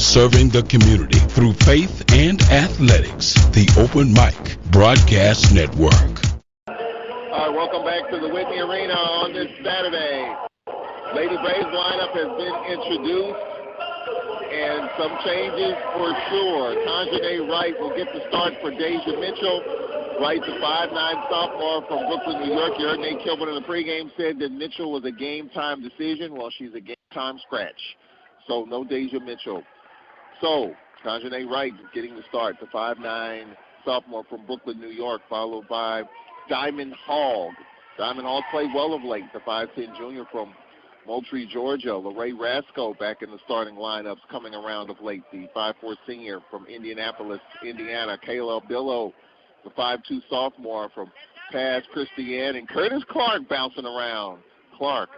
serving the community through faith and athletics. The Open Mic Broadcast Network. All right, welcome back to the Whitney Arena on this Saturday. Lady Braves lineup has been introduced, and some changes for sure. Tanjanae Wright will get the start for Deja Mitchell. Wright, the 5'9" sophomore from Brooklyn, New York. You heard Nate Kilburn in the pregame said that Mitchell was a game-time decision. Well, she's a game-time scratch. So no Deja Mitchell. So Tanjanae Wright getting the start, the 5'9" sophomore from Brooklyn, New York, followed by Diamond Hall. Diamond Hall played well of late, the 5'10" junior from Moultrie, Georgia. Larae Rasco back in the starting lineups coming around of late, the 5'4" senior from Indianapolis, Indiana. Kayla Billow, the 5'2" sophomore from Pass Christian, and Curtis Clark bouncing around. Clark,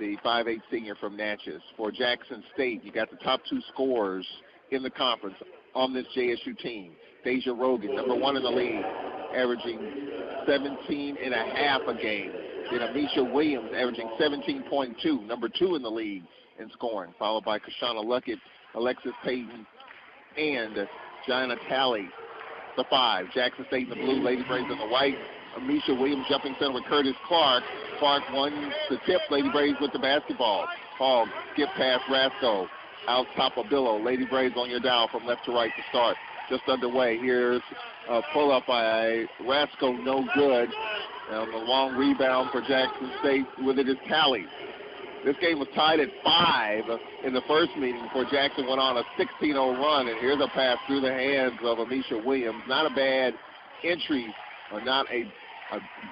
the 5'8" senior from Natchez. For Jackson State, you got the top two scorers in the conference on this JSU team. Deja Rogan, number one in the league, averaging 17.5 a game. Then Amisha Williams averaging 17.2, number two in the league in scoring, followed by Kashana Luckett, Alexis Payton, and Gianna Talley, the 5. Jackson State in the blue, Lady Braves in the white. Amisha Williams jumping center with Curtis Clark. Clark won the tip, Lady Braves with the basketball. Hall, skip past Rasco, out top of Billow. Lady Braves on your dial from left to right to start. Just underway. Here's a pull-up by Rasco, no good. And a long rebound for Jackson State. With it is Talley. This game was tied at 5 in the first meeting before Jackson went on a 16-0 run. And here's a pass through the hands of Amisha Williams. Not a bad entry, or not a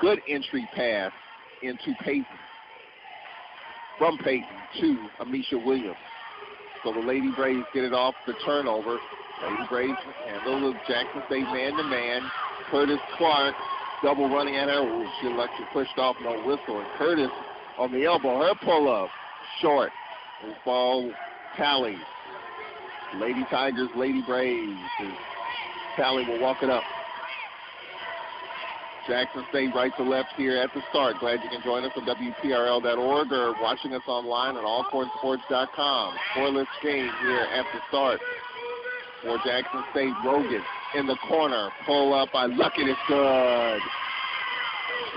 good entry pass into Payton. From Payton to Amisha Williams. So the Lady Braves get it off the turnover. Lady Braves handle the Jackson State man-to-man. Curtis Clark double running at her. Ooh, she elected, pushed off, no whistle. And Curtis on the elbow, her pull-up, short. And ball Tally. Lady Tigers, Lady Braves. And Tally will walk it up. Jackson State right to left here at the start. Glad you can join us on WPRL.org or watching us online on allcornsports.com. Scoreless game here at the start. For Jackson State, Rogan in the corner. Pull up by Luckett is good.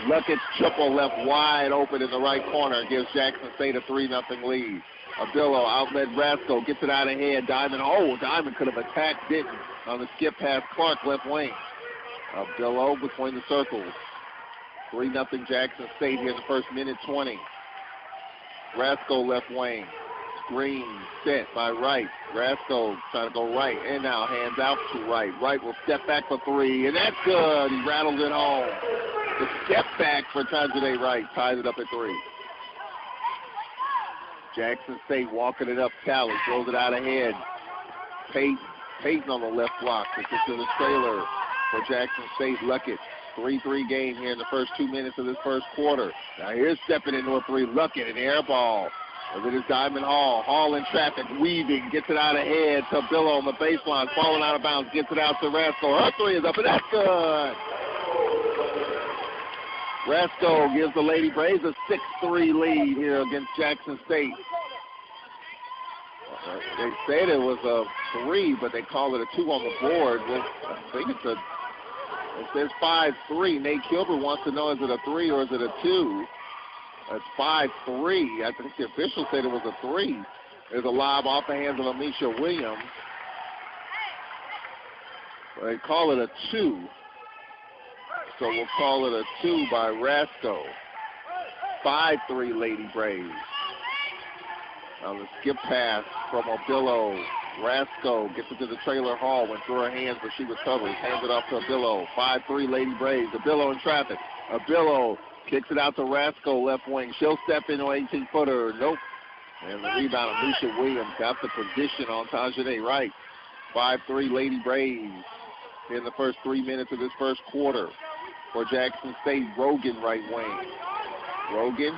Luckett's triple left wide open in the right corner. Gives Jackson State a 3-0 lead. Abillo outlet Rasco gets it out ahead. Diamond, Diamond could have attacked, didn't, on the skip past Clark left wing. Abillo between the circles. 3-0 Jackson State here in the first minute 20. Rasco left wing. Screen set by Wright. Rasco trying to go right. And now hands out to Wright. Wright will step back for 3. And that's good. He rattles it home. The step back for Tanjanae Wright ties it up at 3. Jackson State walking it up. Tally throws it out ahead. Payton on the left block. It's to the trailer for Jackson State. Luckett. 3-3 game here in the first 2 minutes of this first quarter. Now here's stepping into a 3. Luckett, an air ball. It is Diamond Hall. Hall in traffic, weaving, gets it out ahead to Billow on the baseline, falling out of bounds, gets it out to Rasco. Her 3 is up, and that's good. Rasco gives the Lady Braves a 6-3 lead here against Jackson State. They said it was a 3, but they call it a 2 on the board. I think it says 5-3. Nate Kilburn wants to know, is it a 3 or is it a 2? It's 5-3. I think the official said it was a 3. There's a lob off the hands of Amisha Williams. They call it a 2. So we'll call it a 2 by Rasco. 5-3 Lady Braves. Now the skip pass from Abillo. Rasco gets it to the trailer Hall, went through her hands, but she recovers. Hands it off to Abillo. 5-3 Lady Braves. Abillo in traffic. Abillo kicks it out to Rasco, left wing. She'll step into an 18-footer. Nope. And the rebound, Amisha Williams got the position on Tanjanae Wright. 5-3 Lady Braves in the first 3 minutes of this first quarter. For Jackson State, Rogan right wing. Rogan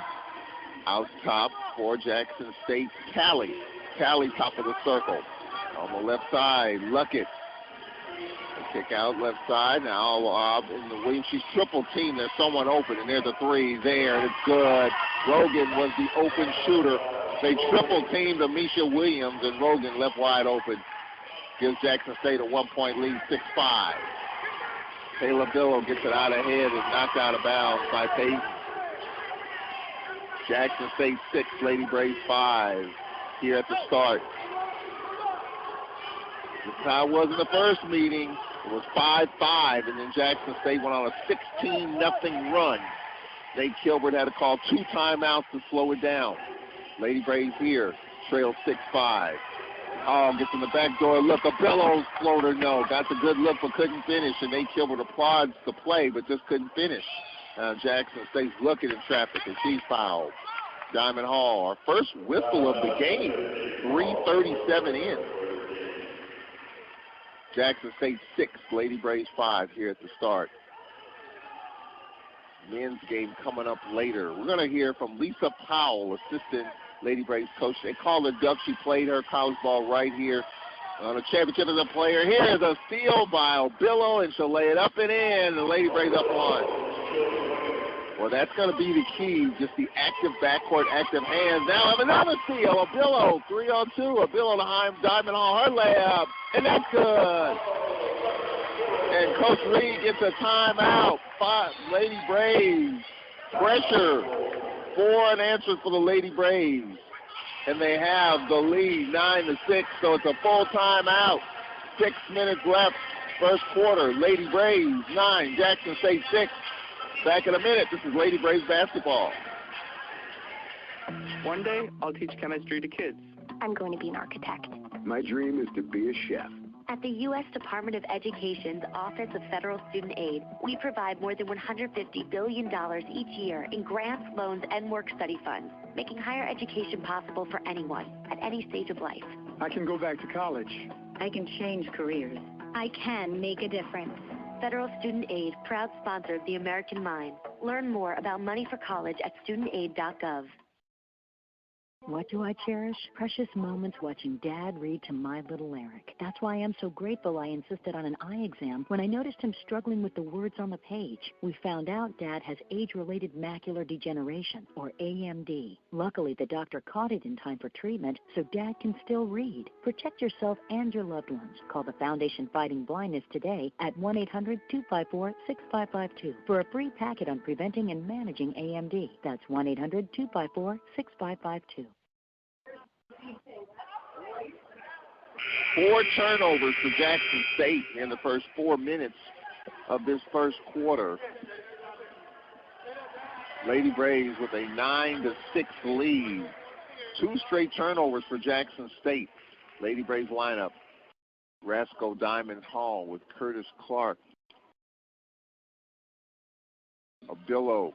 out top for Jackson State, Tally. Tally top of the circle. On the left side, Luckett. Kick out left side. Now in the wing, she's triple team. There's someone open, and there's a 3 there, and it's good. Rogan was the open shooter. They triple teamed Amisha Williams, and Rogan left wide open. gives Jackson State a 1-point lead, 6-5. Taylor Billow gets it out ahead and knocked out of bounds by Peyton. Jackson State 6, Lady Braves 5 here at the start. This is how it was in the first meeting. It was 5-5, and then Jackson State went on a 16-0 run. Nate Kilbert had to call 2 timeouts to slow it down. Lady Braves here trail 6-5. Hall gets in the back door look. A Billows floater, no. Got the good look but couldn't finish, and Nate Kilbert applauds the play but just couldn't finish. Jackson State's looking in traffic, and she's fouled. Diamond Hall, our first whistle of the game, 3:37 in. Jackson State 6, Lady Braves 5 here at the start. Men's game coming up later. We're going to hear from Lisa Powell, assistant Lady Braves coach. They call her Duck. She played her college ball right here on the championship as a player. Here's a steal by Billow, and she'll lay it up and in. The Lady Braves up one. Well, that's going to be the key, just the active backcourt, active hands. Now have another steal. Billow, 3-on-2. Billow to Diamond Hall, her layup, and that's good. And Coach Reed gets a timeout. Lady Braves pressure. 4 unanswered for the Lady Braves. And they have the lead, 9-6, so it's a full timeout. 6 minutes left, first quarter. Lady Braves 9, Jackson State 6. Back in a minute. This is Lady Braves basketball. One day, I'll teach chemistry to kids. I'm going to be an architect. My dream is to be a chef. At the U.S. Department of Education's Office of Federal Student Aid, we provide more than $150 billion each year in grants, loans, and work-study funds, making higher education possible for anyone at any stage of life. I can go back to college. I can change careers. I can make a difference. Federal Student Aid, proud sponsor of the American Mind. Learn more about money for college at studentaid.gov. What do I cherish? Precious moments watching Dad read to my little Eric. That's why I'm so grateful I insisted on an eye exam when I noticed him struggling with the words on the page. We found out Dad has age-related macular degeneration, or AMD. Luckily, the doctor caught it in time for treatment, so Dad can still read. Protect yourself and your loved ones. Call the Foundation Fighting Blindness today at 1-800-254-6552 for a free packet on preventing and managing AMD. That's 1-800-254-6552. 4 turnovers for Jackson State in the first 4 minutes of this first quarter. Lady Braves with a 9-6 lead. 2 straight turnovers for Jackson State. Lady Braves lineup. Rasco Diamond Hall with Curtis Clark, Billow,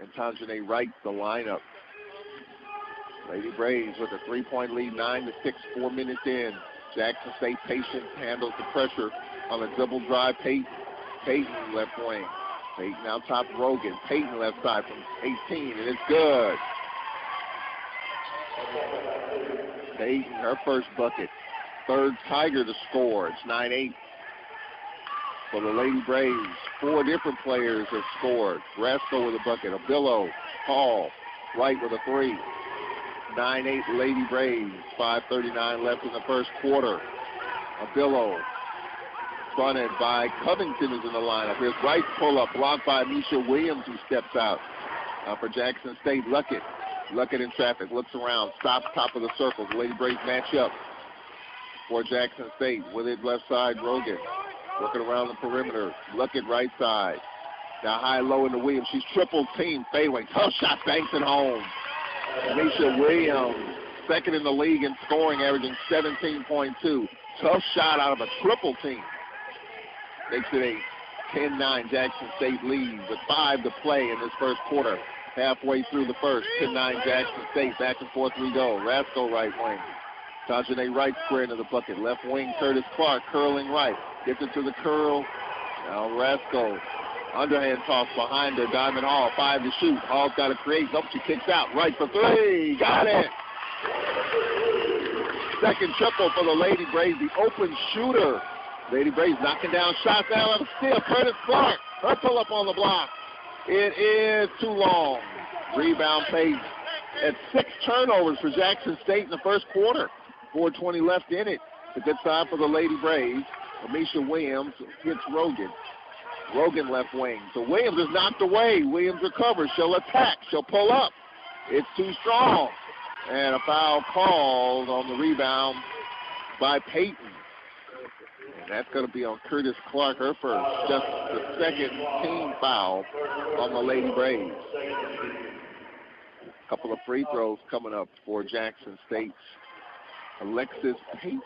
and Tanjane Wright, the lineup. Lady Braves with a 3-point lead, 9-6, 4 minutes in. Jackson State patient, handles the pressure on a double drive. Peyton left wing. Peyton out top Rogan. Peyton left side from 18, and it's good. Peyton, her first bucket. Third Tiger to score. It's 9-8 for the Lady Braves. 4 different players have scored. Rasco with a bucket. Billow, Hall, Wright with a 3. 9-8 Lady Braves. 5:39 left in the first quarter. Billow, fronted by Covington, is in the lineup. Here's Wright's pull-up, blocked by Misha Williams, who steps out. For Jackson State, Luckett in traffic, looks around, stops top of the circle. The Lady Braves match up for Jackson State. With it left side, Rogan. Working around the perimeter. Luckett right side. Now high-low into Williams. She's triple team. Fadeaway. Tough shot, banks it home. Misha Williams, second in the league in scoring, averaging 17.2. Tough shot out of a triple team. Makes it a 10-9 Jackson State lead with 5 to play in this first quarter. Halfway through the first, 10-9 Jackson State. Back and forth we go. Rasco right wing. Tajane Wright square into the bucket. Left wing Curtis Clark curling right. Gets it to the curl. Now Rasco. Underhand toss behind her. Diamond Hall, 5 to shoot. Hall's got to create. Nope, she kicks out. Right for 3. Got it. Second triple for the Lady Braves. The open shooter. Lady Braves knocking down shots. Now on steal. Curtis Clark. Her pull up on the block. It is too long. Rebound Peyton. At 6 turnovers for Jackson State in the first quarter. 4:20 left in it. It's a good sign for the Lady Braves. Amisha Williams hits Rogan. Rogan left wing. So Williams is knocked away. Williams recovers. She'll attack. She'll pull up. It's too strong. And a foul called on the rebound by Peyton. And that's going to be on Curtis Clark, her first. Just the second team foul on the Lady Braves. A couple of free throws coming up for Jackson State's Alexis Peyton.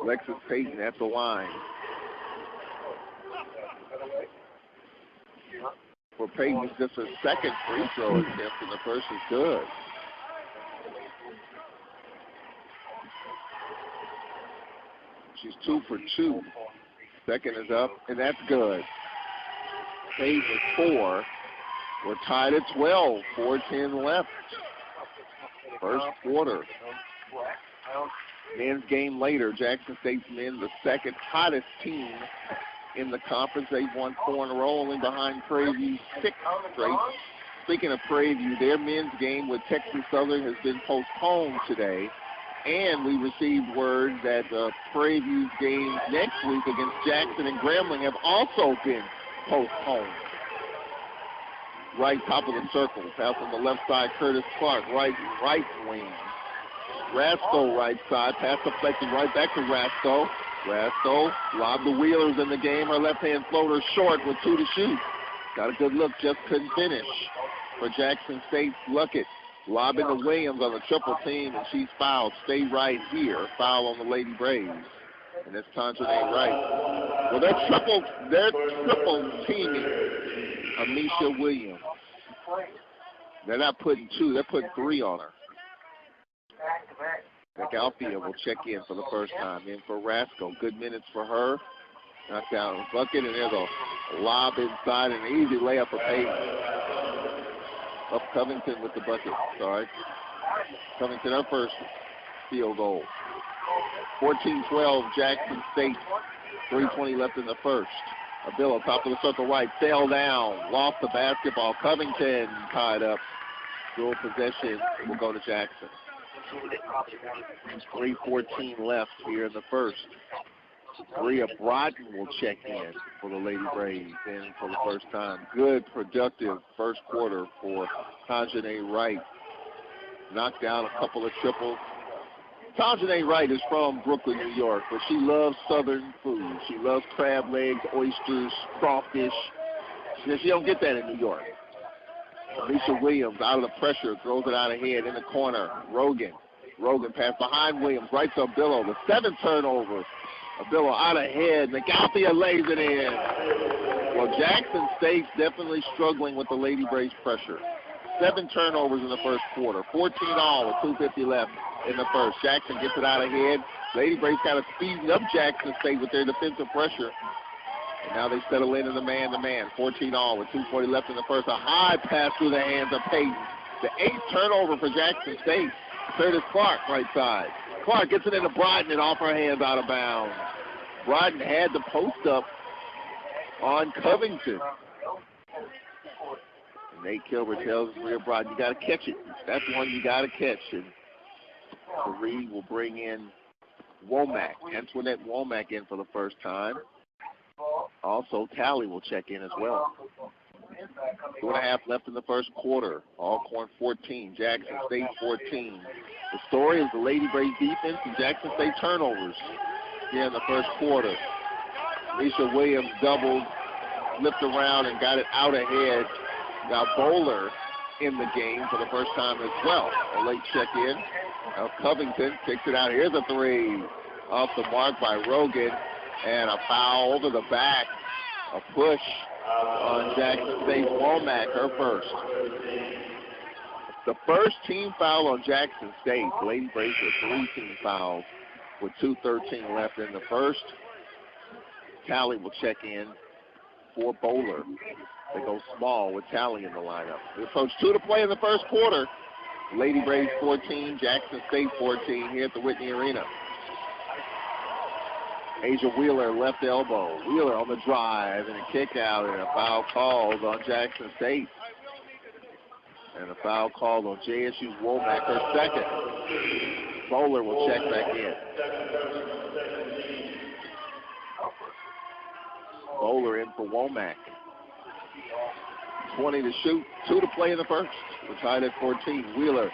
Alexis Peyton at the line. For Peyton, just a second free throw attempt, and the first is good. She's 2 for 2. Second is up, and that's good. Peyton is 4. We're tied at 12. 4:10 left. First quarter. Men's game later. Jackson State's men, the second hottest team in the conference. They've won 4 in a row, only behind Prairie View 6 straight. Speaking of Prairie View, their men's game with Texas Southern has been postponed today. And we received word that Prairie View's games next week against Jackson and Grambling have also been postponed. Right top of the circle. Pass on the left side, Curtis Clark, right wing. Rasco right side. Pass deflected right back to Rasco. Rasco lobbed the Wheelers in the game. Her left-hand floater short with 2 to shoot. Got a good look, just couldn't finish. For Jackson State's Luckett. Lobbing to Williams on the triple team, and she's fouled. Stay right here. Foul on the Lady Braves. And it's Tanjane Wright. Well, they're triple teaming Amisha Williams. They're not putting 2, they're putting 3 on her. Nick Alfield will check in for the first time. In for Rasco. Good minutes for her. Knocked down a bucket, and there's a lob inside, and an easy layup for Peyton. Up Covington with the bucket. Sorry. Covington, her first field goal. 14-12, Jackson State. 3:20 left in the first. Avila, top of the circle right, fell down, lost the basketball. Covington tied up. Dual possession will go to Jackson. 3:14 left here in the first. Bria Broughton will check in for the Lady Braves and for the first time. Good, productive first quarter for Tanjane Wright. Knocked down a couple of triples. Tanjane Wright is from Brooklyn, New York, but she loves Southern food. She loves crab legs, oysters, crawfish. She don't get that in New York. Alicia Williams out of the pressure, throws it out ahead in the corner. Rogan pass behind Williams, right to Abillo. The 7th turnover. Abillo out ahead. McAlthea lays it in. Well, Jackson State's definitely struggling with the Lady Braves pressure. 7 turnovers in the first quarter. 14 all with 2:50 left in the first. Jackson gets it out ahead. Lady Braves kind of speeding up Jackson State with their defensive pressure. And now they settle in the man-to-man. 14 all with 2:40 left in the first. A high pass through the hands of Peyton. The 8th turnover for Jackson State. Curtis Clark, right side. Clark gets it into Broughton and off her hands out of bounds. Broughton had the post up on Covington. And Nate Kilbert tells Bria Broughton, you got to catch it. That's one you got to catch. And Reed will bring in Womack. Antoinette Womack in for the first time. Also, Talley will check in as well. 2.5 left in the first quarter. Alcorn 14, Jackson State 14. The story is the Lady Braves defense and Jackson State turnovers here in the first quarter. Alicia Williams doubled, flipped around and got it out ahead. Got Bowler in the game for the first time as well. A late check-in. Now Covington kicks it out. Here's a 3 off the mark by Rogan. And a foul over the back. A push on Jackson State. Womack, her first. The first team foul on Jackson State. Lady Braves with 3 team fouls with 2:13 left in the first. Talley will check in for Bowler. They go small with Talley in the lineup. We approach 2 to play in the first quarter. Lady Braves 14, Jackson State 14 here at the Whitney Arena. Asia Wheeler left elbow. Wheeler on the drive and a kick out and a foul called on Jackson State. And a foul called on JSU's Womack, her second. Bowler will check back in. Bowler in for Womack. 20 to shoot, 2 to play in the first. We're tied at 14. Wheeler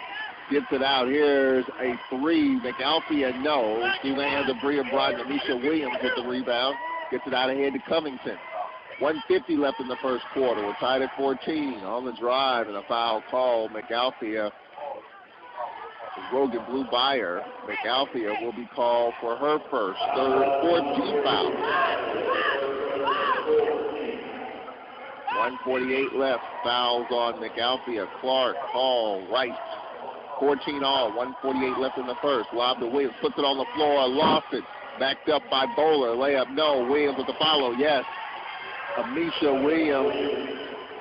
gets it out. Here's a three. McAlpia, no. Through the hands of Bria Broughton. Amisha Williams with the rebound. Gets it out ahead to Covington. 1:50 left in the first quarter. We're tied at 14. On the drive and a foul call. McAlpia. Rogan blew by her. McAlpia will be called for her first, fourth team foul. 1:48 left. Fouls on McAlpia. Clark, Hall, Wright. 14 all. 1:48 left in the first. Lob to Williams. Puts it on the floor. Lost it. Backed up by Bowler. Layup, no. Williams with the follow, yes. Amisha Williams,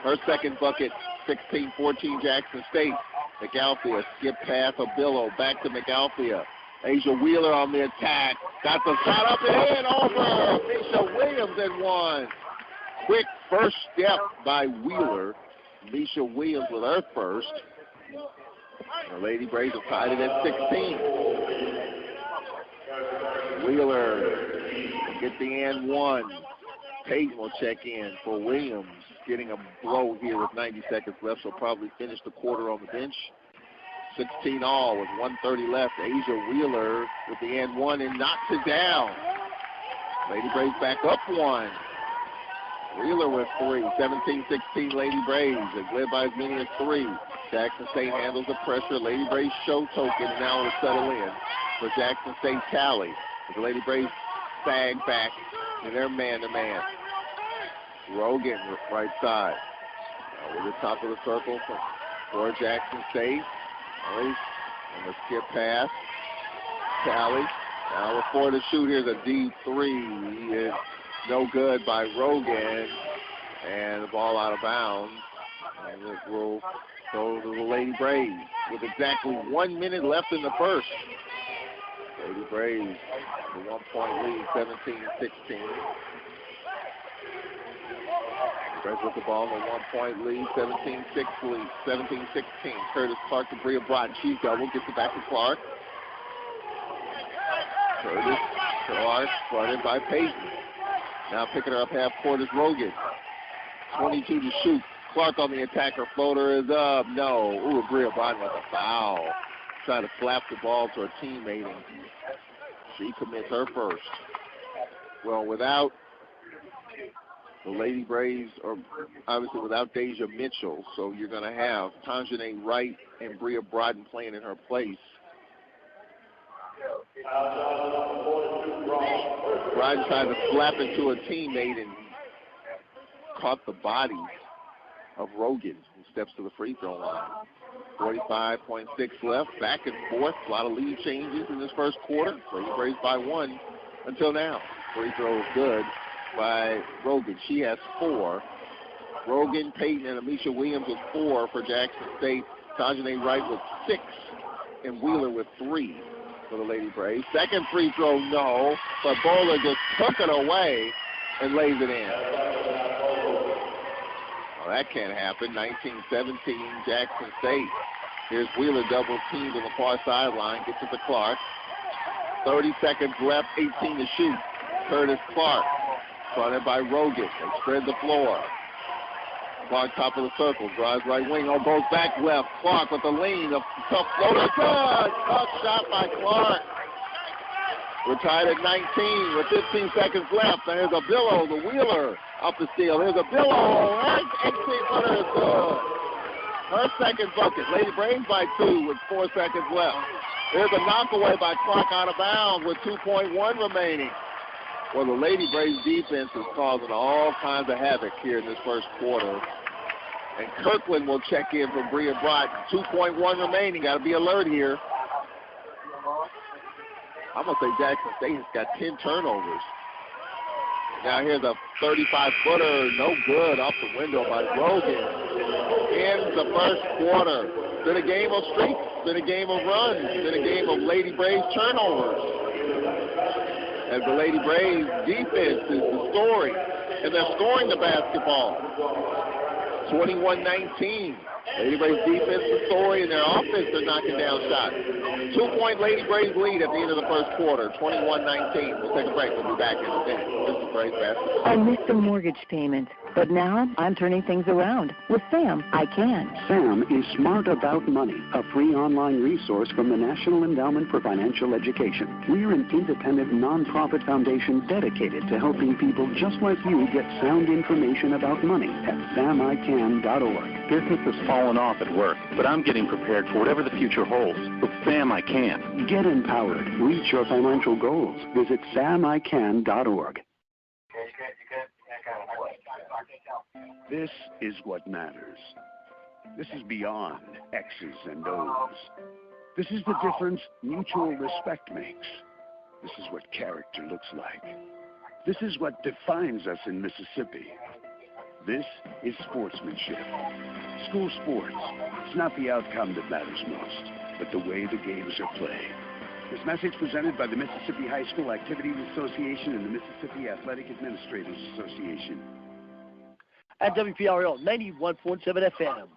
her second bucket. 16-14 Jackson State. McAlpia skip pass of Billow. Back to McAlpia. Asia Wheeler on the attack. Got the shot up and over. Amisha Williams in one. Quick first step by Wheeler. Amisha Williams with her first. The Lady Braves have tied it at 16. Wheeler get the and one. Payton will check in for Williams. Getting a blow here with 90 seconds left. She'll probably finish the quarter on the bench. 16 all with 1:30 left. Asia Wheeler with the and one and knocks it down. Lady Braves back up one. Wheeler with three. 17-16 Lady Braves. It's led by as many as three. Jackson State handles the pressure. Lady Braves show token, and now will settle in for Jackson State Tally. The Lady Braves sag back, and they're man-to-man. Rogan, right side. Over the top of the circle for Jackson State. And the skip pass. Tally. Now with 4 to shoot. Here's a D3. It's no good by Rogan. And the ball out of bounds. And it will go to the Lady Braves with exactly 1 minute left in the first. Lady Braves, the 1-point lead, 17-16. Braves with the ball, the 1-point lead, 17-16. Curtis Clark to Bria Broughton. She's double, gets it back to Clark. Curtis Clark, fronted by Payton. Now picking her up half court is Rogan. 22 to shoot. Clark on the attack. Her floater is up. No. Ooh, Bria Broughton with a foul. Trying to slap the ball to her teammate, and she commits her first. Well, without the Lady Braves, or obviously without Deja Mitchell, so you're going to have Tanjanae Wright and Bria Broughton playing in her place. Broughton tried to slap into a teammate and caught the body of Rogan, who steps to the free throw line. 45.6 left, back and forth. A lot of lead changes in this first quarter. Lady Braves by 1 until now. Free throw is good by Rogan. She has 4. Rogan, Payton, and Amisha Williams with 4 for Jackson State. Tanjanae Wright with 6, and Wheeler with 3 for the Lady Braves. Second free throw, no, but Bowler just took it away and lays it in. Well, that can't happen. 19-17 Jackson State. Here's Wheeler double teamed on the far sideline. Gets it to Clark. 30 seconds left, 18 to shoot. Curtis Clark, fronted by Rogan. They spread the floor. Clark top of the circle, drives right wing, goes back left. Clark with the lean, a tough floater, good! Tough shot by Clark. We're tied at 19 with 15 seconds left. And here's a Billow, the Wheeler, off the steal. Here's a Billow, and 18-footer is good. Her second bucket. Lady Braves by 2 with 4 seconds left. Here's a knockaway by Clark out of bounds with 2.1 remaining. Well, the Lady Braves defense is causing all kinds of havoc here in this first quarter. And Kirkland will check in for Bria Broughton. 2.1 remaining. Got to be alert here. I'm going to say Jackson State has got 10 turnovers. Now here's a 35-footer, no good, off the window by Rogan. Ends the first quarter. It's been a game of streaks. It's been a game of runs. It's been a game of Lady Braves turnovers. As the Lady Braves defense is the story, and they're scoring the basketball. 21-19. Lady Braves defense the story, and their offense, they're knocking down shots. 2-point Lady Braves lead at the end of the first quarter, 21-19. We'll take a break. We'll be back in a minute. This is Braves basketball. I missed a mortgage payment, but now I'm turning things around. With Sam, I can. SAM is Smart About Money, a free online resource from the National Endowment for Financial Education. We're an independent nonprofit foundation dedicated to helping people just like you get sound information about money at samican.org. Business has fallen off at work, but I'm getting prepared for whatever the future holds. With SAM, I can. Get empowered. Reach your financial goals. Visit samican.org. This is what matters. This is beyond X's and O's. This is the difference mutual respect makes. This is what character looks like. This is what defines us in Mississippi. This is sportsmanship. School sports. It's not the outcome that matters most, but the way the games are played. This message presented by the Mississippi High School Activities Association and the Mississippi Athletic Administrators Association. At WPRL 91.7 FM.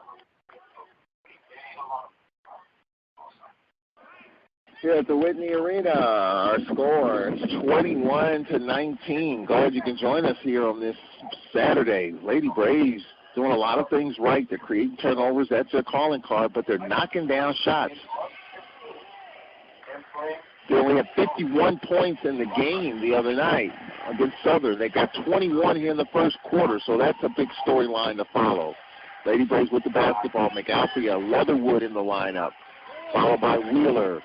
Here at the Whitney Arena, our score is 21-19. Glad you can join us here on this Saturday. Lady Braves doing a lot of things right. They're creating turnovers. That's their calling card, but they're knocking down shots. They only had 51 points in the game the other night against Southern. They got 21 here in the first quarter, so that's a big storyline to follow. Lady Braves with the basketball. McAlpia, Leatherwood in the lineup, followed by Wheeler,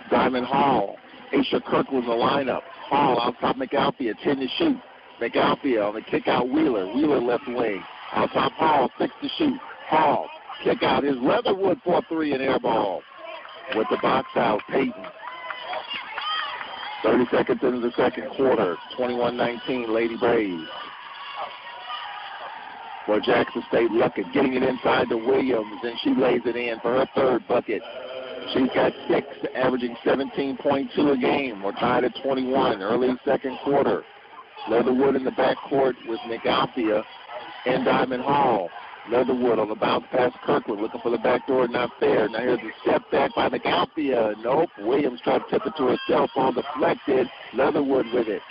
Diamond Hall, Aisha Kirkland in the lineup. Hall out top McAlpia, 10 to shoot. McAlpia on the kick out Wheeler. Wheeler left wing. Out top Hall, 6 to shoot. Hall, kick out his Leatherwood for a 3 and air ball. With the box out, Peyton. 30 seconds into the second quarter, 21-19, Lady Braves. For Jackson State, Luckett getting it inside to Williams, and she lays it in for her third bucket. She's got 6, averaging 17.2 a game. We're tied at 21, early second quarter. Leatherwood in the backcourt with McAlpia and Diamond Hall. Leatherwood on the bounce past Kirkland, looking for the back door, not there. Now here's a step back by McAlpia. Nope, Williams tried to tip it to herself, all deflected. Leatherwood with it.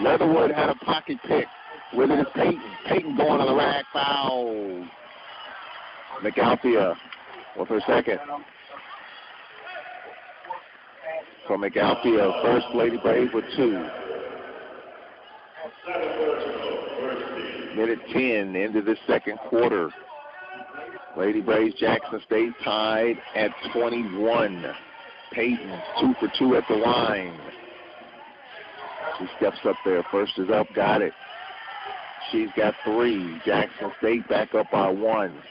Leatherwood had a pocket pick. With it is Peyton. Peyton going on the rack, foul. McAlpia with her second. So McAlpia, first Lady Braves with 2. Minute 10 into the second quarter. Lady Braves, Jackson State tied at 21. Peyton 2 for 2 at the line. She steps up there. First is up, got it. She's got 3. Jackson State back up by 1.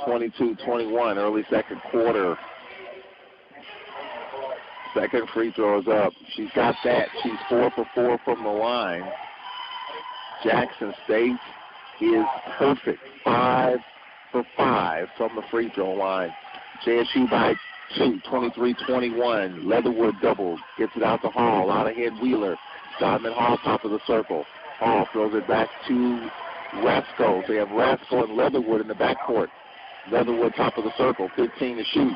22-21, early second quarter. Second free throw is up. She's got that. She's 4 for 4 from the line. Jackson State is perfect. 5 for 5 from the free throw line. JSU by 2, 23-21. Leatherwood doubles. Gets it out to Hall. Out ahead Wheeler. Diamond Hall top of the circle. Hall throws it back to Rasco. They have Rasco and Leatherwood in the backcourt. Leatherwood top of the circle. 15 to shoot.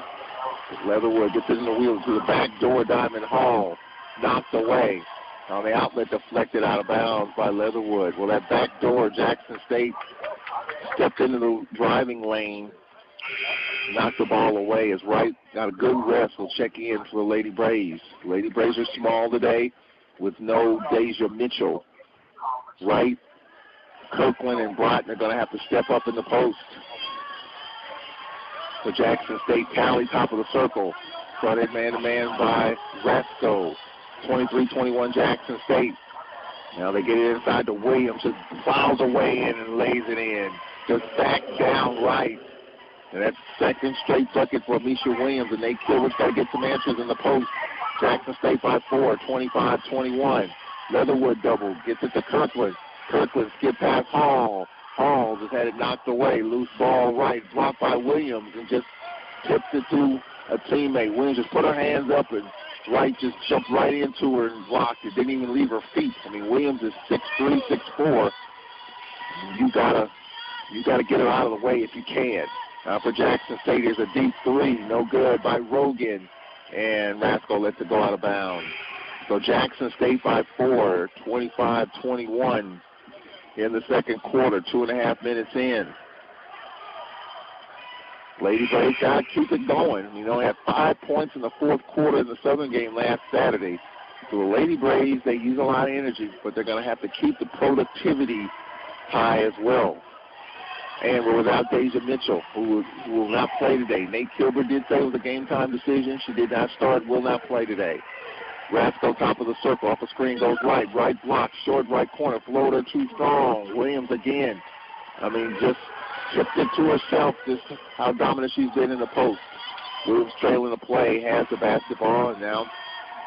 Leatherwood gets it in the wheel to the back door. Diamond Hall knocked away. On the outlet, deflected out of bounds by Leatherwood. Well, that back door, Jackson State stepped into the driving lane, knocked the ball away. Is Wright got a good rest. We'll check in for the Lady Braves. Lady Braves are small today with no Deja Mitchell. Wright, Kirkland, and Broughton are going to have to step up in the post. For Jackson State, Talley top of the circle. Fronted man-to-man by Rasco. 23-21 Jackson State. Now they get it inside to Williams. Just plows away in and lays it in. Just back down right. And that's second straight bucket for Misha Williams. And Nate Kilbert's got to get some answers in the post. Jackson State by 4, 25-21. Leatherwood double. Gets it to Kirkland. Kirkland skip past Hall. Hall just had it knocked away. Loose ball right. Blocked by Williams and just tips it to a teammate. Williams just put her hands up and Wright just jumped right into her and blocked it. Didn't even leave her feet. I mean, Williams is 6'3", 6'4". You got to You got to get her out of the way if you can. For Jackson State, here's a deep three. No good by Rogan. And Rasco lets it go out of bounds. So Jackson State by 4, 25-21 in the second quarter, 2.5 minutes in. Lady Braves got to keep it going. You know, they had 5 points in the fourth quarter in the Southern game last Saturday. So the Lady Braves, they use a lot of energy, but they're going to have to keep the productivity high as well. And we're without Deja Mitchell, who will not play today. Nate Kilbert did say it was a game-time decision. She did not start, will not play today. Rasco, top of the circle, off the screen, goes right block, short right corner, floater too strong. Williams again. I mean, just tipped it to herself, just how dominant she's been in the post. Williams trailing the play, has the basketball, and now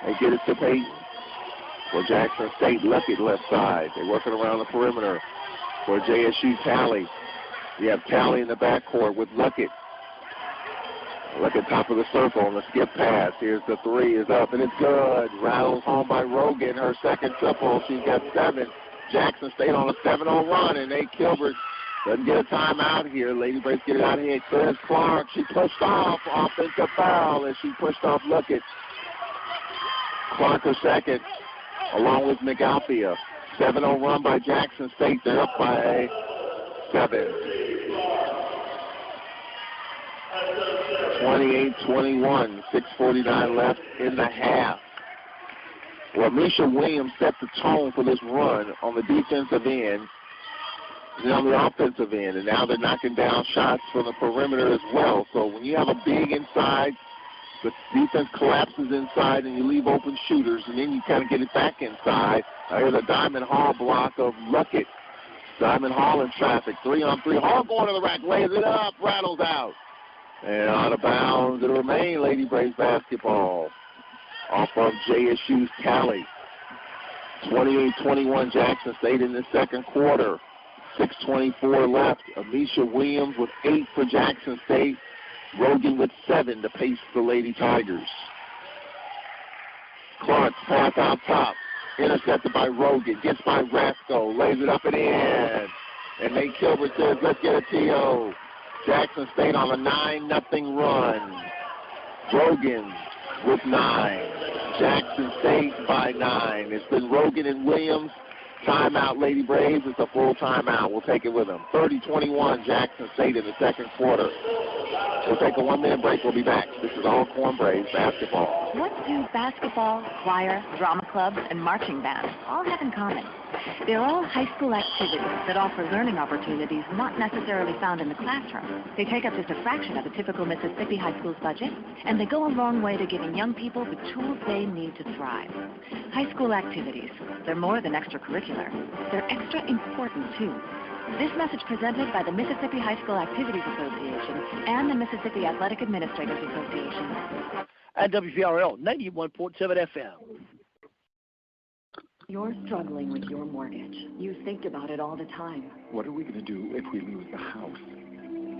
they get it to Peyton. For Jackson State, Luckett left side. They're working around the perimeter. For JSU, Talley. We have Talley in the backcourt with Luckett. Luckett top of the circle on the skip pass. Here's the three, is up, and it's good. Rattles home by Rogan, her second triple. She's got 7. Jackson State on a 7-0 run, and Nate Kilbert doesn't get a timeout here. Lady Braves get it out of here. Chris Clark, she pushed off. Offensive foul, and she pushed off Luckett. Clark her second, along with McAlpia. 7-0 run by Jackson State. They're up by 7. 28-21, 6:49 left in the half. Well, Misha Williams set the tone for this run on the defensive end and on the offensive end, and now they're knocking down shots from the perimeter as well. So when you have a big inside, the defense collapses inside and you leave open shooters, and then you kind of get it back inside. Here's a Diamond Hall block of Luckett. Diamond Hall in traffic, 3-on-3. Hall going to the rack, lays it up, rattles out. And out of bounds, it'll remain Lady Braves basketball. Off of JSU's Talley. 28-21 Jackson State in the second quarter. 6:24 left. Amisha Williams with 8 for Jackson State. Rogan with 7 to pace the Lady Tigers. Clark pass out top. Intercepted by Rogan. Gets by Rasco. Lays it up and in. And Nate Kilbert says, let's get a TO. Jackson State on a 9-0 run. Rogan with 9. Jackson State by 9. It's been Rogan and Williams. Timeout, Lady Braves. It's a full timeout. We'll take it with them. 30-21, Jackson State in the second quarter. We'll take a 1-minute break. We'll be back. This is Alcorn Braves basketball. What do basketball, choir, drama clubs, and marching bands all have in common? They're all high school activities that offer learning opportunities not necessarily found in the classroom. They take up just a fraction of a typical Mississippi high school's budget, and they go a long way to giving young people the tools they need to thrive. High school activities, they're more than extracurricular. They're extra important, too. This message presented by the Mississippi High School Activities Association and the Mississippi Athletic Administrators Association. At WPRL 91.7 FM. You're struggling with your mortgage. You think about it all the time. What are we going to do if we lose the house?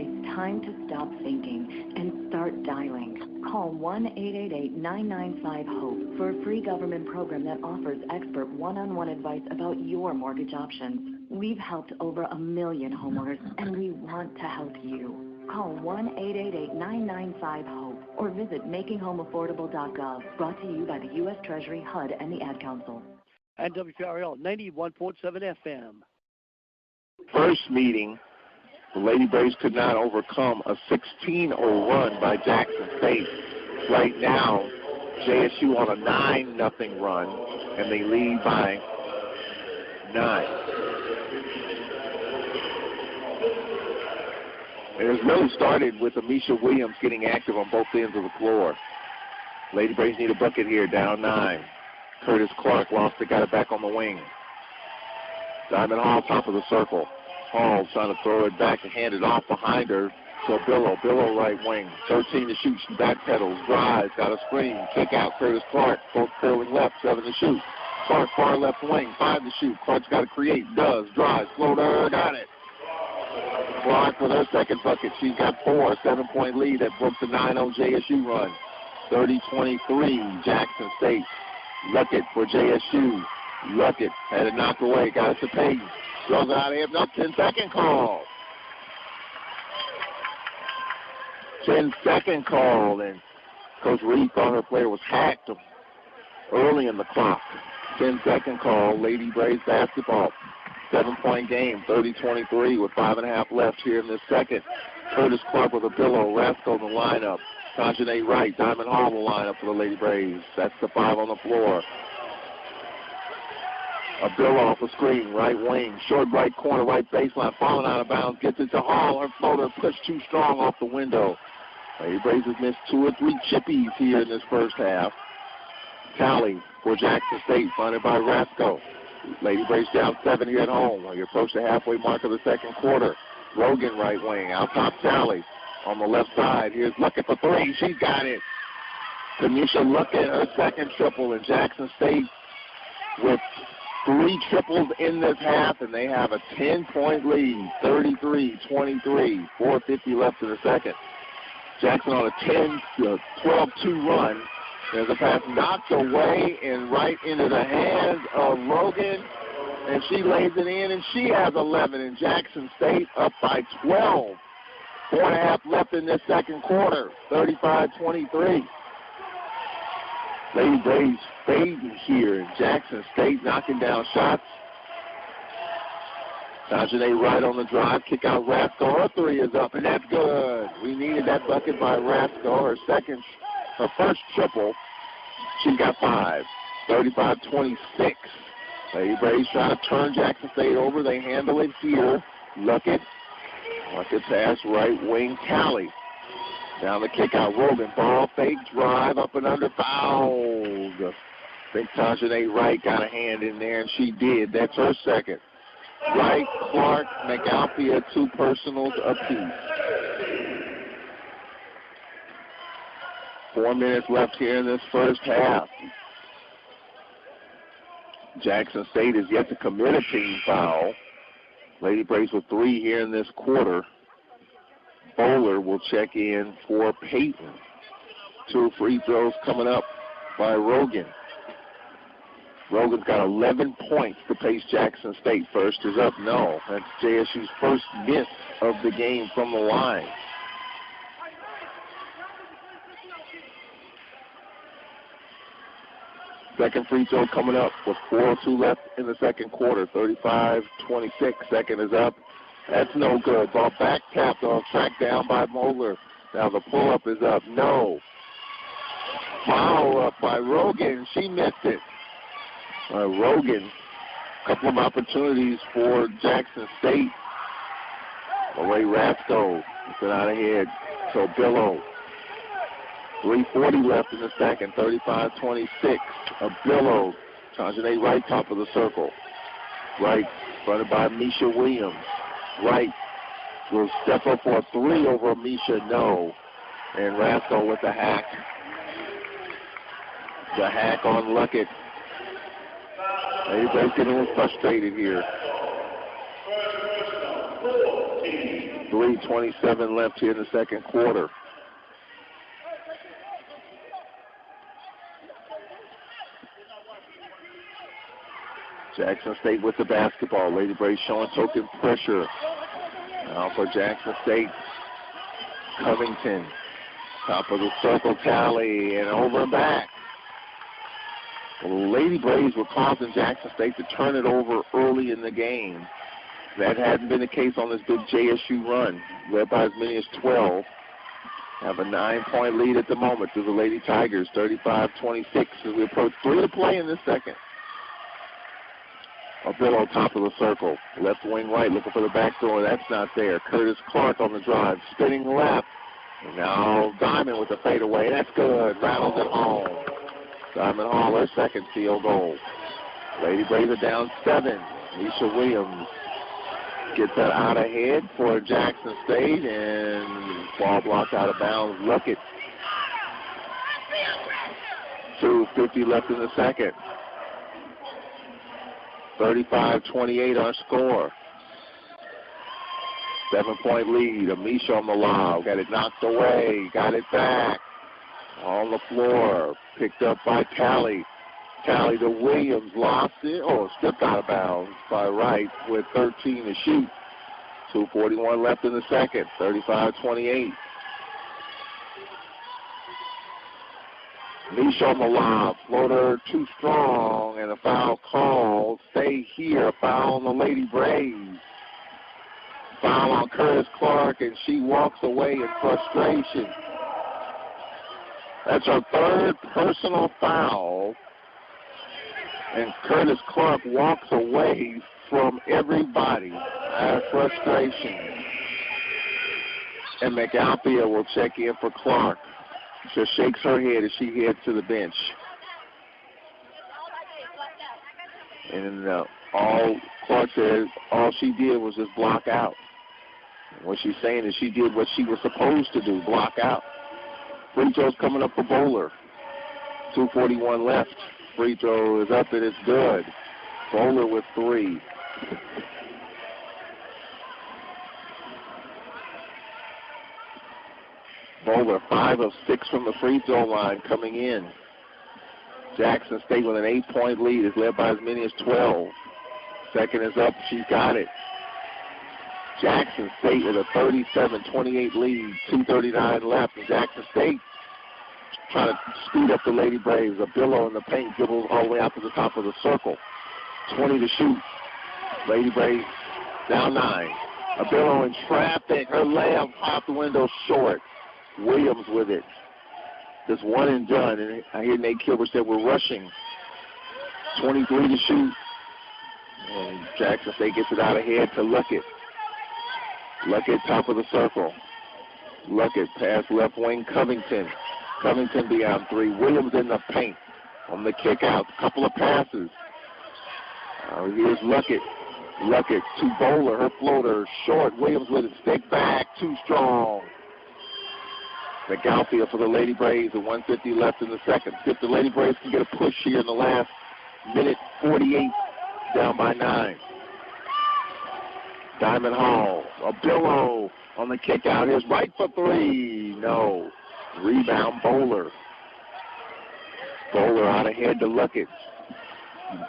It's time to stop thinking and start dialing. Call 1-888-995-HOPE for a free government program that offers expert one-on-one advice about your mortgage options. We've helped over 1 million homeowners, and we want to help you. Call 1-888-995-HOPE or visit makinghomeaffordable.gov. Brought to you by the U.S. Treasury, HUD, and the Ad Council. At WPRL 91.7 FM. First meeting, the Lady Braves could not overcome a 16-0 run by Jackson State. Right now, JSU on a 9-0 run, and they lead by 9. It has really started with Amisha Williams getting active on both ends of the floor. Lady Braves need a bucket here, down 9. Curtis Clark lost it, got it back on the wing. Diamond Hall, top of the circle. Hall trying to throw it back and hand it off behind her. So Billow right wing. 13 to shoot, she backpedals, drives, got a screen, kick out Curtis Clark. Both curling left, 7 to shoot. Clark far left wing, 5 to shoot. Clark's got to create, does, drives, floater, got it. Clark with her second bucket. She's got 4, 7-point lead that broke the 9-0 JSU run. 30-23, Jackson State. Luckett for JSU. Luckett had it knocked away, got it to Peyton. Throws out here, no 10-second call. 10-second call, and Coach Reed thought her player was hacked early in the clock. 10-second call, Lady Braves basketball. 7-point game, 30-23 with 5.5 left here in this second. Curtis Clark with a pillow, Rasco in the lineup. Tajane Wright, Diamond Hall in the lineup for the Lady Braves. That's the 5 on the floor. A bill off the screen, right wing, short right corner, right baseline, falling out of bounds, gets it to Hall. Her floater pushed too strong off the window. Lady Braves has missed 2 or 3 chippies here in this first half. Tally for Jackson State, funded by Rasco. Lady Braves down 7 here at home. We approach the halfway mark of the second quarter. Rogan right wing, out top Tally. On the left side, here's Luckett for 3. She's got it. Tanisha Luckett, her second triple, and Jackson State with 3 triples in this half, and they have a 10-point lead, 33-23, 4:50 left in the second. Jackson on a 12-2 run. There's a pass knocked away and right into the hands of Rogan, and she lays it in, and she has 11, and Jackson State up by 12. 4.5 left in this second quarter, 35-23. Lady Braves fading here, and Jackson State knocking down shots. Tajane Wright on the drive, kick out Rasco. Her 3 is up, and that's good. We needed that bucket by Rasco. Her first triple. She got 5. 35-26. Lady Braves try to turn Jackson State over. They handle it here. Luckett pass, right wing, Tally. Down the kick out, Rogan. Ball fake, drive, up and under, fouled. I think Tajane Wright got a hand in there, and she did. That's her second. Wright, Clark, McAlpia, 2 personals apiece. 4 minutes left here in this first half. Jackson State is yet to commit a team foul. Lady Braves with 3 here in this quarter. Bowler will check in for Peyton. 2 free throws coming up by Rogan. Rogan's got 11 points to pace Jackson State. First is up, no. That's JSU's first miss of the game from the line. Second free throw coming up with 4:02 left in the second quarter. 35-26. Second is up. That's no good. Ball back tapped on, tracked down by Moeller. Now the pull-up is up. No. Foul up by Rogan. She missed it. Rogan, a couple of opportunities for Jackson State. Away Rasco. Been out ahead. So Billow. 3:40 left in the second. 35-26. A Billow. Tajane Wright, top of the circle. Wright, fronted by Misha Williams. Wright will step up for a 3 over Misha. No. And Rasco with the hack. The hack on Luckett. Everybody's getting a little frustrated here. 3:27 left here in the second quarter. Jackson State with the basketball. Lady Braves showing token pressure. Now for Jackson State. Covington. Top of the circle, Tally, and over and back. Well, Lady Braves were causing Jackson State to turn it over early in the game. That hadn't been the case on this big JSU run, led by as many as 12. Have a 9-point lead at the moment to the Lady Tigers, 35-26, as we approach 3 to play in this second. A bit on top of the circle. Left wing right, looking for the back door. That's not there. Curtis Clark on the drive, spinning left. And now Diamond with the fadeaway. That's good. Rattles it home. Diamond Hall, her second field goal. Lady Braves are down 7. Misha Williams gets that out ahead for Jackson State, and ball blocked out of bounds. Luckett. 2:50 left in the second. 35-28 our score. 7-point lead. Amisha on the lob. Got it knocked away. Got it back. On the floor. Picked up by Tally. Tally to Williams. Lost it. Oh, stripped out of bounds by Wright with 13 to shoot. 2:41 left in the second. 35-28. Leash on the lob. Floater too strong, and a foul called. Stay here. Foul on the Lady Braves. Foul on Curtis Clark, and she walks away in frustration. That's her third personal foul. And Curtis Clark walks away from everybody out of frustration. And McAlthea will check in for Clark. She shakes her head as she heads to the bench. And all Clark says, all she did was just block out. What she's saying is she did what she was supposed to do, block out. Free throw's coming up for Bowler. 2:41 left. Free throw is up and it's good. Bowler with 3. Bowler 5 of 6 from the free throw line coming in. Jackson State with an 8-point lead is led by as many as 12. Second is up. She's got it. Jackson State with a 37-28 lead. 2:39 left. And Jackson State trying to speed up the Lady Braves. A Billow in the paint dribbles all the way out to the top of the circle. 20 to shoot. Lady Braves down 9. A Billow in traffic. Her layup out the window short. Williams with it. Just one and done. And I hear Nate Kilbert said we're rushing. 23 to shoot. And Jackson State gets it out ahead to Luckett. Luckett top of the circle. Luckett pass left wing Covington. Covington beyond 3. Williams in the paint on the kick out. Couple of passes. Here's Luckett. Luckett to Bowler. Her floater short. Williams with it. Stick back. Too strong. McAlthea for the Lady Braves at 1:50 left in the second. If the Lady Braves can get a push here in the last minute 48, down by 9. Diamond Hall, a Billow on the kick out. Here's right for 3. No. Rebound Bowler. Bowler out ahead to Luckett.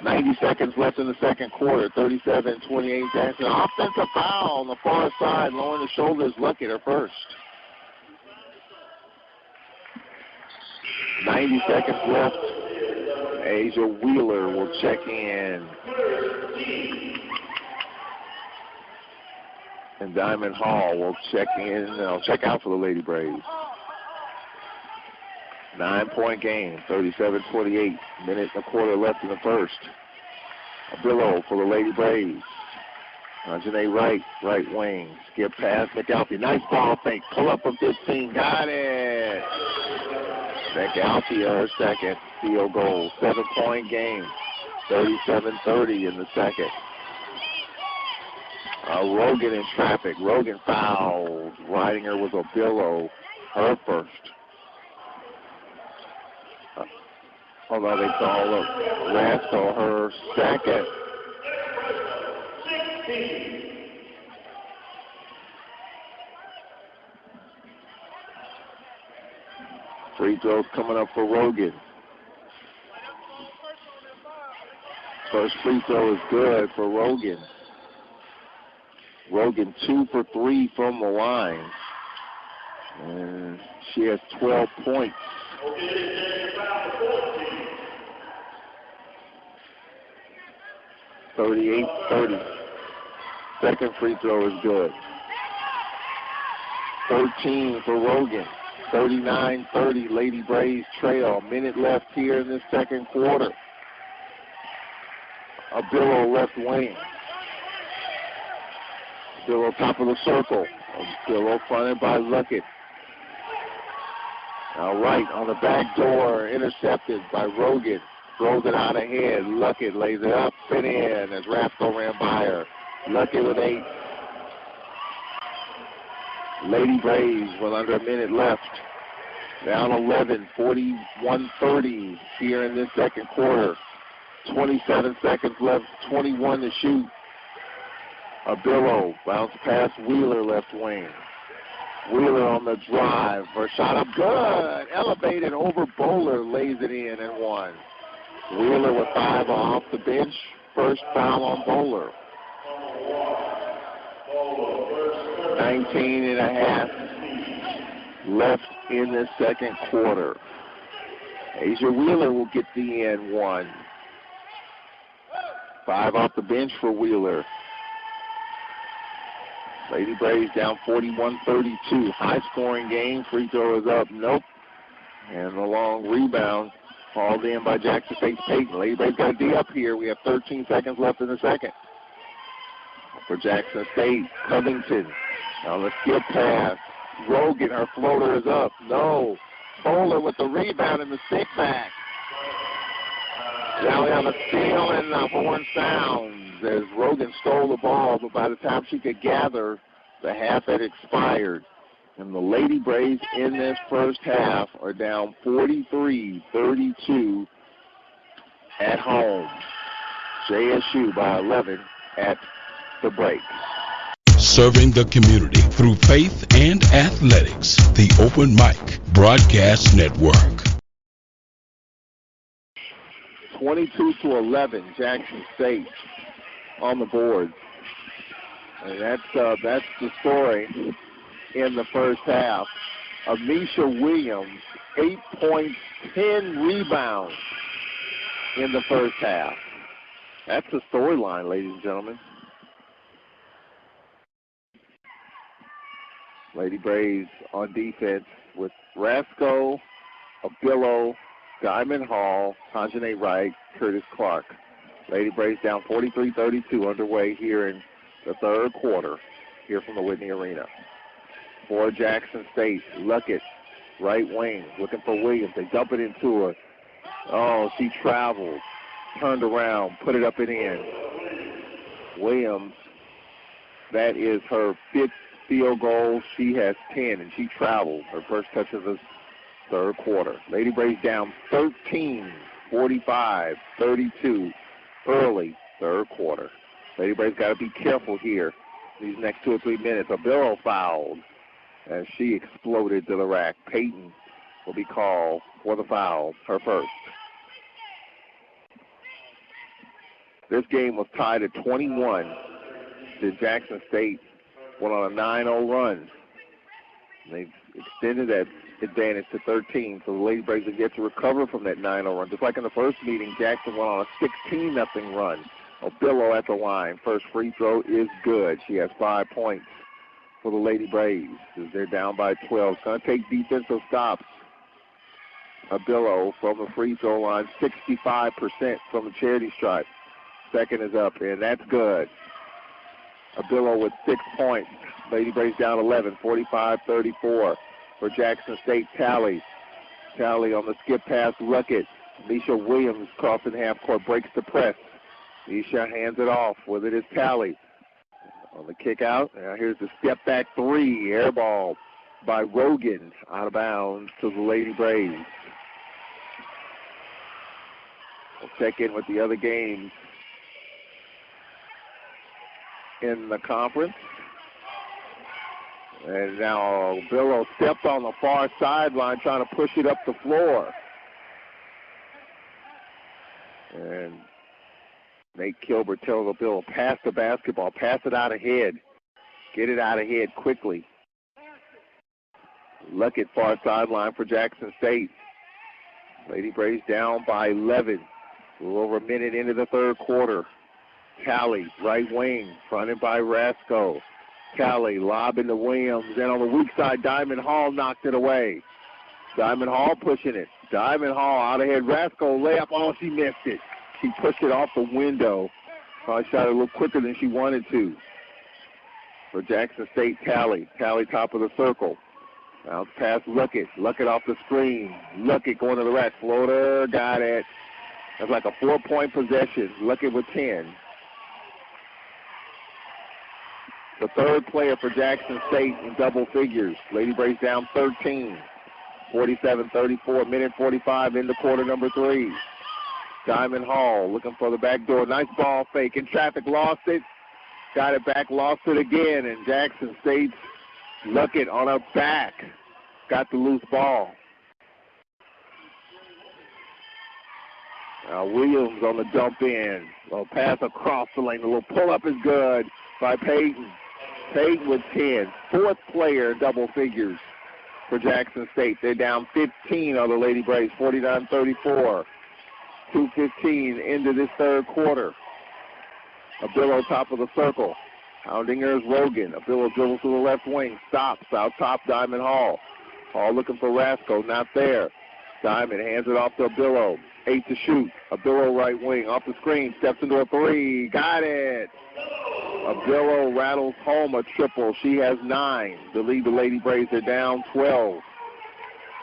90 seconds left in the second quarter. 37-28 Jackson. Offensive foul on the far side. Lowering the shoulders. Luckett her first. 90 seconds left. Asia Wheeler will check in. And Diamond Hall will check in. Check out for the Lady Braves. 9-point game. 37-28. Minute and a quarter left in the first. A Billow for the Lady Braves. Janae Wright, right wing. Skip past McAlthea. Nice ball fake. Pull up from 15. Got it. McAlthea, her second field goal. 7-point game. 37-30 in the second. Rogan in traffic. Rogan fouled. Riding her with a Billow. Her first. Although they call up Rasto her second. Free throws coming up for Rogan. First free throw is good for Rogan. Rogan 2 for 3 from the line. And she has 12 points. 38-30. Second free throw is good. 13 for Rogan. 39-30. Lady Braves trail. Minute left here in this second quarter. A Billow left wing. Billow top of the circle. Billow fronted by Luckett. All right, on the back door, intercepted by Rogan. Throws it out ahead. Luckett lays it up and in as Rasko ran by her. Luckett with 8. Lady Braves with under a minute left. Down 11, 41-30 here in this second quarter. 27 seconds left, 21 to shoot. A Billow bounce past Wheeler left wing. Wheeler on the drive. Her shot up good. Elevated over Bowler. Lays it in and 1. Wheeler with 5 off the bench. First foul on Bowler. 19 and a half left in the second quarter. Asia Wheeler will get the and one. 5 off the bench for Wheeler. Lady Braves down 41-32. High-scoring game. Free throw is up. Nope. And the long rebound hauled in by Jackson State's Peyton. Lady Braves got a D up here. We have 13 seconds left in the second. For Jackson State, Covington on the skip pass. Rogan, her floater is up. No. Bowler with the rebound and the stick back. Now we have a steal and the horn sounds as Rogan stole the ball, but by the time she could gather, the half had expired. And the Lady Braves in this first half are down 43-32 at home. JSU by 11 at the break. Serving the community through faith and athletics. The Open Mic Broadcast Network. 22-11, Jackson State on the board. And that's the story in the first half. Amisha Williams, 8 points, 10 rebounds in the first half. That's the storyline, ladies and gentlemen. Lady Braves on defense with Rasco, Abillo, Diamond Hall, Tajane Wright, Curtis Clark. Lady Braves down 43-32 underway here in the third quarter here from the Whitney Arena. For Jackson State, Luckett, right wing, looking for Williams. They dump it into her. Oh, she traveled, turned around, put it up and in. Williams, that is her 5th field goal. She has 10, and she traveled her first touch of the third quarter. Lady Braves down 13, 45-32, early third quarter. Lady Braves got to be careful here these next 2 or 3 minutes. Abillo fouled as she exploded to the rack. Peyton will be called for the foul, her first. This game was tied at 21. Then Jackson State went on a 9-0 run. They've extended that advantage to 13, so the Lady Braves have yet to recover from that 9-0 run. Just like in the first meeting, Jackson went on a 16-0 run. Obillo at the line. First free throw is good. She has 5 points for the Lady Braves as they're down by 12. It's going to take defensive stops. Obillo from the free throw line, 65% from the charity stripe. Second is up, and that's good. Obillo with 6 points. Lady Braves down 11, 45-34 for Jackson State. Tally on the skip pass, Luckett. Nisha Williams crossing half court, breaks the press. Nisha hands it off. With it is Tally. On the kick out, now here's the step back three. Air ball by Rogan, out of bounds to the Lady Braves. We'll check in with the other games in the conference. And now Billow stepped on the far sideline trying to push it up the floor. And Nate Kilbert tells Billow, pass the basketball, pass it out ahead. Get it out ahead quickly. Luckett far sideline for Jackson State. Lady Braves down by 11. A little over a minute into the third quarter. Tally, right wing, fronted by Rasco. Tally lobbing to Williams, and on the weak side, Diamond Hall knocked it away. Diamond Hall pushing it. Diamond Hall out ahead. Rasco layup. Oh, she missed it. She pushed it off the window. Probably shot it a little quicker than she wanted to. For Jackson State, Tally. Tally top of the circle. Now it's past Luckett. Luckett off the screen. Luckett going to the rack. Floater, got it. That's like a 4-point possession. Luckett with 10. The third player for Jackson State in double figures. Lady Braves down 13. 47-34, minute 45 into quarter number 3. Diamond Hall looking for the back door. Nice ball fake. In traffic, lost it. Got it back, lost it again. And Jackson State's Luckett on her back. Got the loose ball. Now Williams on the dump in. A pass across the lane. A little pull-up is good by Peyton. Peyton with 10. Fourth player, double figures for Jackson State. They're down 15 on the Lady Braves, 49-34. 2:15 into this third quarter. Abillo top of the circle. Hounding her is Rogan. Abillo dribbles to the left wing. Stops out top, Diamond Hall. Hall looking for Rasco. Not there. Diamond hands it off to Abillo. 8 to shoot. Abillo right wing. Off the screen. Steps into a three. Got it. Abillo rattles home a triple. She has 9. To lead the Lady Braves are down 12.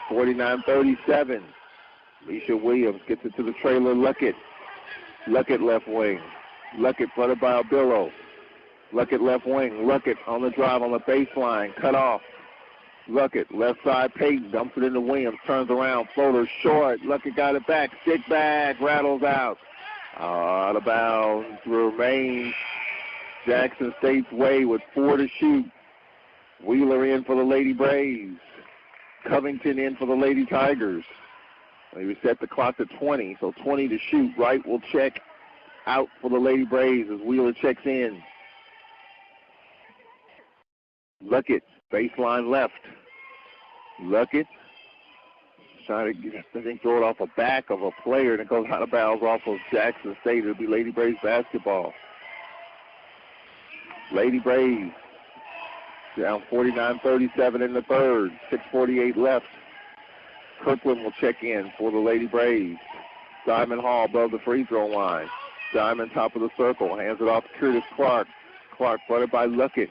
49-37. Alicia Williams gets it to the trailer. Luckett. Luckett left wing. Luckett fronted by Abillo. Luckett left wing. Luckett on the drive on the baseline. Cut off. Luckett left side. Payton dumps it into Williams. Turns around. Floater short. Luckett got it back. Stick back. Rattles out. Out of bounds. Remains Jackson State's way with 4 to shoot. Wheeler in for the Lady Braves. Covington in for the Lady Tigers. They reset the clock to 20, so 20 to shoot. Wright will check out for the Lady Braves as Wheeler checks in. Luckett, baseline left. Luckett trying to get, I think, throw it off the back of a player, and it goes out of bounds off of Jackson State. It'll be Lady Braves basketball. Lady Braves down 49-37 in the third. 6:48 left. Kirkland will check in for the Lady Braves. Diamond Hall above the free throw line. Diamond top of the circle. Hands it off to Curtis Clark. Clark fronted by Luckett.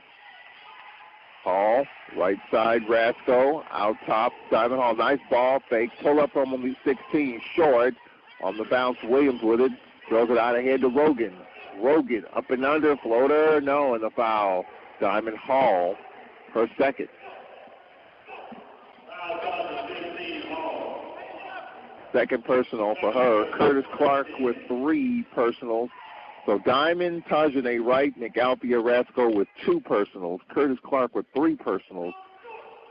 Hall, right side, Rasco. Out top, Diamond Hall. Nice ball fake. Pull up from the 16. Short. On the bounce, Williams with it. Throws it out ahead to Rogan. Rogan up and under. Floater. No, and the foul. Diamond Hall, her second. Second personal for her. Curtis Clark with 3 personals. So Diamond, Tajane Wright, McAlpia, Rasco with 2 personals. Curtis Clark with 3 personals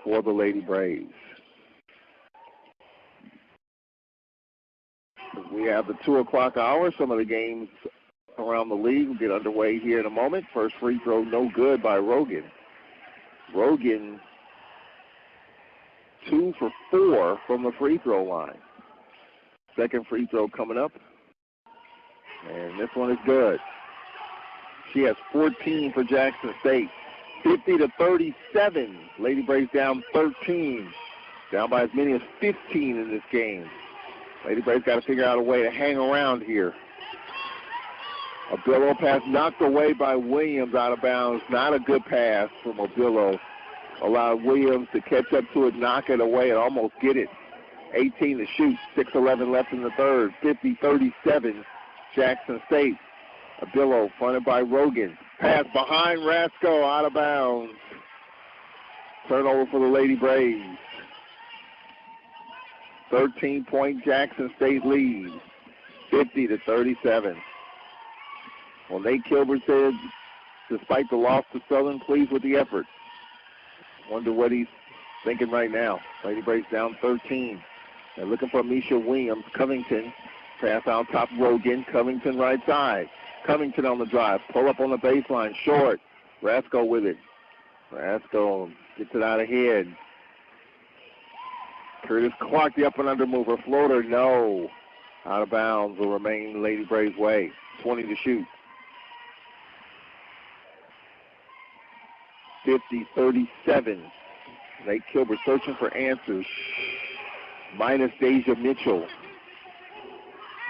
for the Lady Braves. We have the 2 o'clock hour. Some of the games around the league will get underway here in a moment. First free throw, no good by Rogan. Rogan, 2 for 4 from the free throw line. Second free throw coming up. And this one is good. She has 14 for Jackson State. 50-37. Lady Braves down 13. Down by as many as 15 in this game. Lady Braves got to figure out a way to hang around here. Abillo pass knocked away by Williams out of bounds. Not a good pass from Abillo. Allowed Williams to catch up to it, knock it away, and almost get it. 18 to shoot. 6:11 left in the third. 50-37. Jackson State. Abillo fronted by Rogan. Pass behind Rasco, out of bounds. Turnover for the Lady Braves. 13-point Jackson State lead. 50-37. Well, Nate Kilbert said, despite the loss to Southern, pleased with the effort. Wonder what he's thinking right now. Lady Braves down 13. They're looking for Misha Williams. Covington. Pass out top, Rogan. Covington right side. Covington on the drive. Pull up on the baseline. Short. Rasco with it. Rasco gets it out ahead. Curtis Clark, the up and under mover. Floater, no. Out of bounds will remain Lady Braves' way. 20 to shoot. 50-37. Nate Kilbert searching for answers. Minus Deja Mitchell.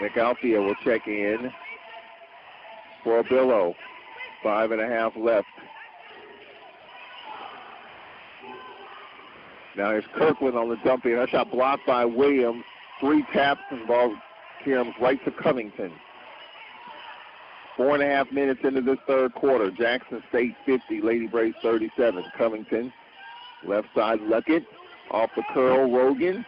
McAlpia will check in for Abillo. 5.5 left. Now here's Kirkland on the dump in. That shot blocked by Williams. 3 taps and ball caroms right to Covington. 4.5 minutes into this third quarter. Jackson State 50, Lady Braves 37. Covington, left side, Luckett. Off the curl, Rogan.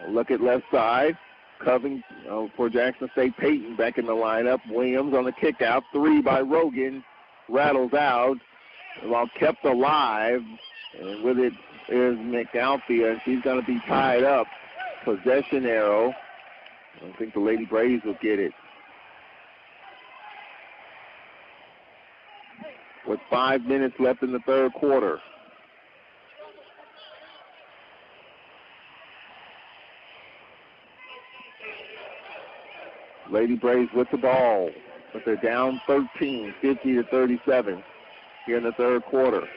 Luckett left side. Covington for Jackson State. Payton back in the lineup. Williams on the kick out. 3 by Rogan. Rattles out. While kept alive. And with it is McAlpia. And she's going to be tied up. Possession arrow. I think the Lady Braves will get it. With 5 minutes left in the third quarter. Lady Braves with the ball, but they're down 13, 50-37 here in the third quarter.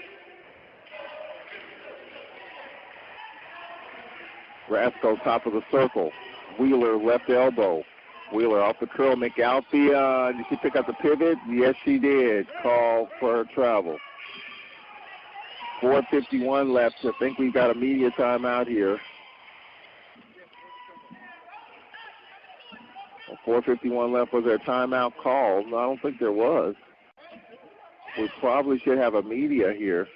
Rasco top of the circle. Wheeler left elbow. Wheeler off the curl. McAlphy, did she pick up the pivot? Yes, she did. Call for her travel. 4:51 left. I think we've got a media timeout here. 4:51 left. Was there a timeout called? No, I don't think there was. We probably should have a media here.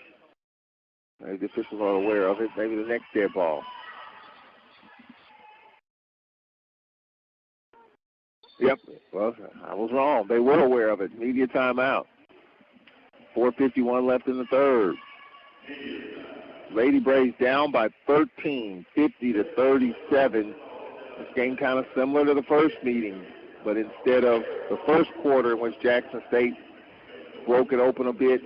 Maybe the officials aren't aware of it. Maybe the next dead ball. Yep, well, I was wrong. They were aware of it. Media timeout. 4:51 left in the third. Lady Braves down by 13, 50-37. This game kind of similar to the first meeting, but instead of the first quarter in which Jackson State broke it open a bit,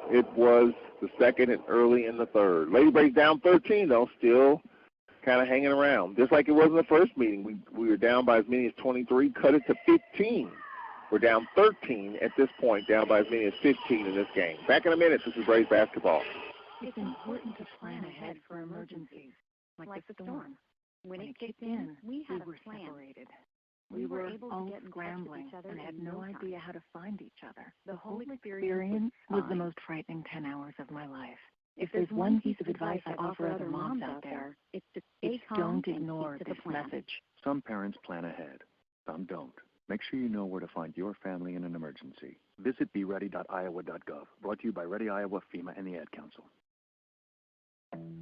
it was the second and early in the third. Lady Braves down 13, though, still kind of hanging around. Just like it was in the first meeting. We were down by as many as 23, cut it to 15. We're down 13 at this point, down by as many as 15 in this game. Back in a minute. This is Braves basketball. It's important to plan ahead for emergencies, like the storm. When it kicked in, we were separated. We were all scrambling and had no idea how to find each other. The whole experience was the most frightening 10 hours of my life. If there's one piece of advice I offer other moms out there, it's don't ignore this message. Some parents plan ahead, some don't. Make sure you know where to find your family in an emergency. Visit beready.iowa.gov. Brought to you by Ready Iowa, FEMA, and the Ad Council.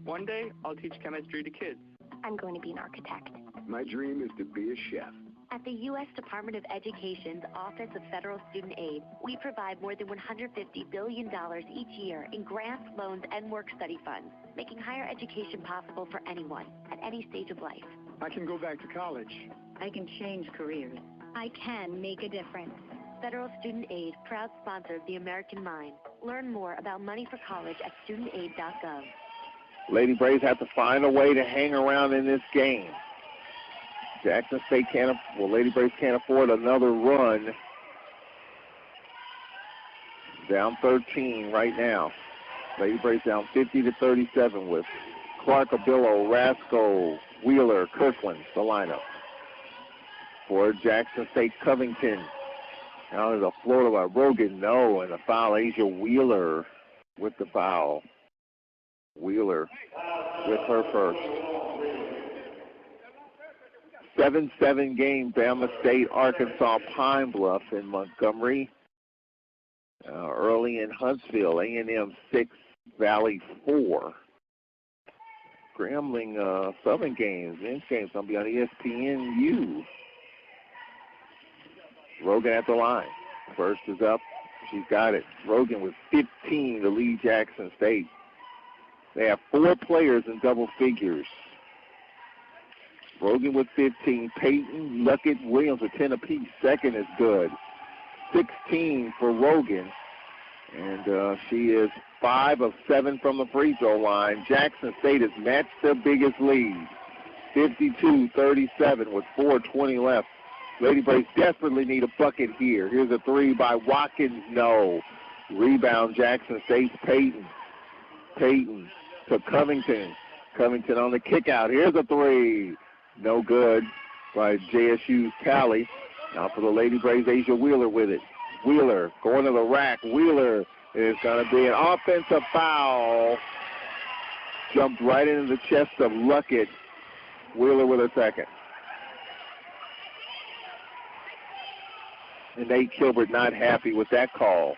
One day, I'll teach chemistry to kids. I'm going to be an architect. My dream is to be a chef. At the U.S. Department of Education's Office of Federal Student Aid, we provide more than $150 billion each year in grants, loans, and work study funds, making higher education possible for anyone at any stage of life. I can go back to college. I can change careers. I can make a difference. Federal Student Aid, proud sponsor of the American Mind. Learn more about money for college at studentaid.gov. Lady Braves have to find a way to hang around in this game. Jackson State Lady Braves can't afford another run. Down 13 right now. Lady Braves down 50-37 with Clark, Abillo, Rasco, Wheeler, Kirkland, the lineup. For Jackson State, Covington. Now there's a floater by Rogan, no, and a foul. Asia Wheeler with the foul. Wheeler with her first. 7-7 game, Bama State, Arkansas, Pine Bluff, in Montgomery. Early in Huntsville, A&M 6, Valley 4. Grambling Southern games, men's games going to be on ESPNU. Rogan at the line. First is up. She's got it. Rogan with 15 to lead Jackson State. They have 4 players in double figures. Rogan with 15. Peyton, Luckett, Williams with 10 apiece. Second is good. 16 for Rogan. And she is 5 of 7 from the free throw line. Jackson State has matched their biggest lead. 52-37 with 4:20 left. Lady Braves desperately need a bucket here. Here's a three by Watkins. No. Rebound, Jackson State's Peyton. Peyton to Covington. Covington on the kick out. Here's a three. No good by JSU's Tally. Now for the Lady Braves, Asia Wheeler with it. Wheeler going to the rack. Wheeler is going to be an offensive foul. Jumped right into the chest of Luckett. Wheeler with her second. And Nate Kilbert not happy with that call.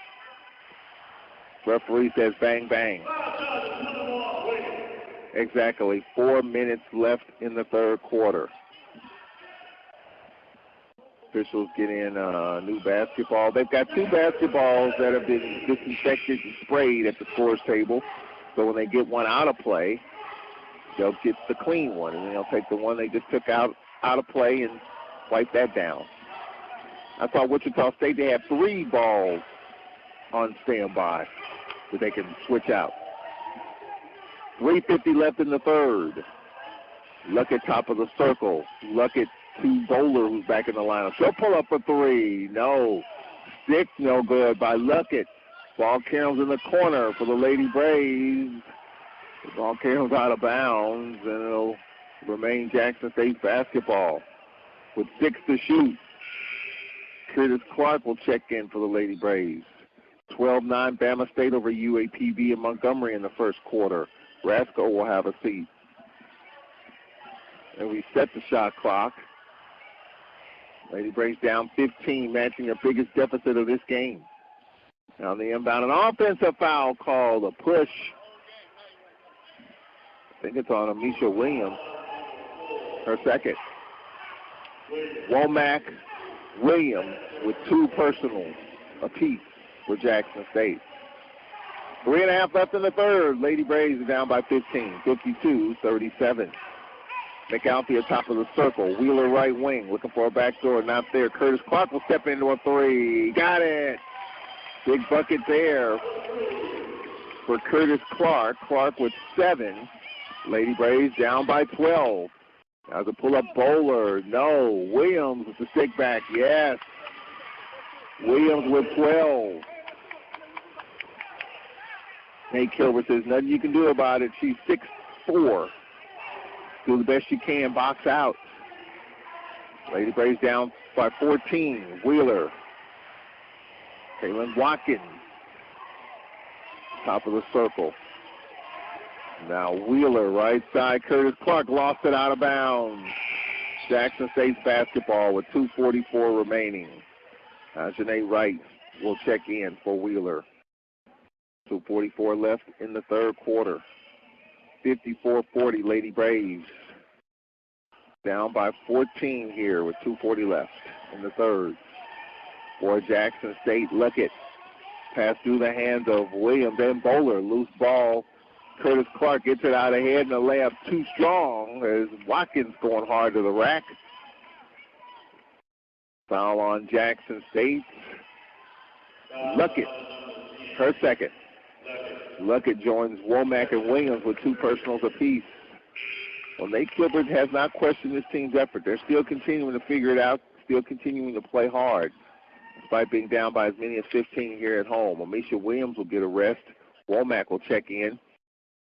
Referee says bang, bang. Exactly. 4 minutes left in the third quarter. Officials get in new basketball. They've got 2 basketballs that have been disinfected and sprayed at the scores table. So when they get one out of play, they'll get the clean one. And then they'll take the one they just took out of play and wipe that down. I thought Wichita State, they have 3 balls on standby that they can switch out. 3:50 left in the third. Luckett top of the circle. Luckett to Bowler, who's back in the lineup. She'll pull up a three. No. Stick, no good by Luckett. Ball carries in the corner for the Lady Braves. The ball carries out of bounds, and it'll remain Jackson State basketball with 6 to shoot. Curtis Clark will check in for the Lady Braves. 12-9 Bama State over UAPB in Montgomery in the first quarter. Rasco will have a seat. And we set the shot clock. Lady Braves down 15, matching their biggest deficit of this game. On the inbound, an offensive foul call, a push. I think it's on Amisha Williams, her second. Womack, Williams with 2 personals apiece for Jackson State. 3.5 left in the third. Lady Braves are down by 15, 52-37. McAlphy at top of the circle. Wheeler right wing, looking for a backdoor, not there. Curtis Clark will step into a three. Got it. Big bucket there for Curtis Clark. Clark with 7. Lady Braves down by 12. Now the pull-up Bowler. No. Williams with the stick back. Yes. Williams with 12. Nate Kilbert says nothing you can do about it. She's 6'4". Do the best you can. Box out. Lady Braves down by 14. Wheeler. Kaylin Watkins. Top of the circle. Now Wheeler, right side. Curtis Clark lost it out of bounds. Jackson State's basketball with 2:44 remaining. Janae Wright will check in for Wheeler. 2:44 left in the third quarter. 54-40 Lady Braves. Down by 14 here with 2:40 left in the third. For Jackson State, Luckett. Pass through the hands of Williams and Bowler. Loose ball. Curtis Clark gets it out ahead, and the layup too strong as Watkins going hard to the rack. Foul on Jackson State. Luckett, her second. Luckett joins Womack and Williams with 2 personals apiece. Well, Nate Kilbert has not questioned this team's effort. They're still continuing to figure it out, still continuing to play hard, despite being down by as many as 15 here at home. Amisha Williams will get a rest. Womack will check in.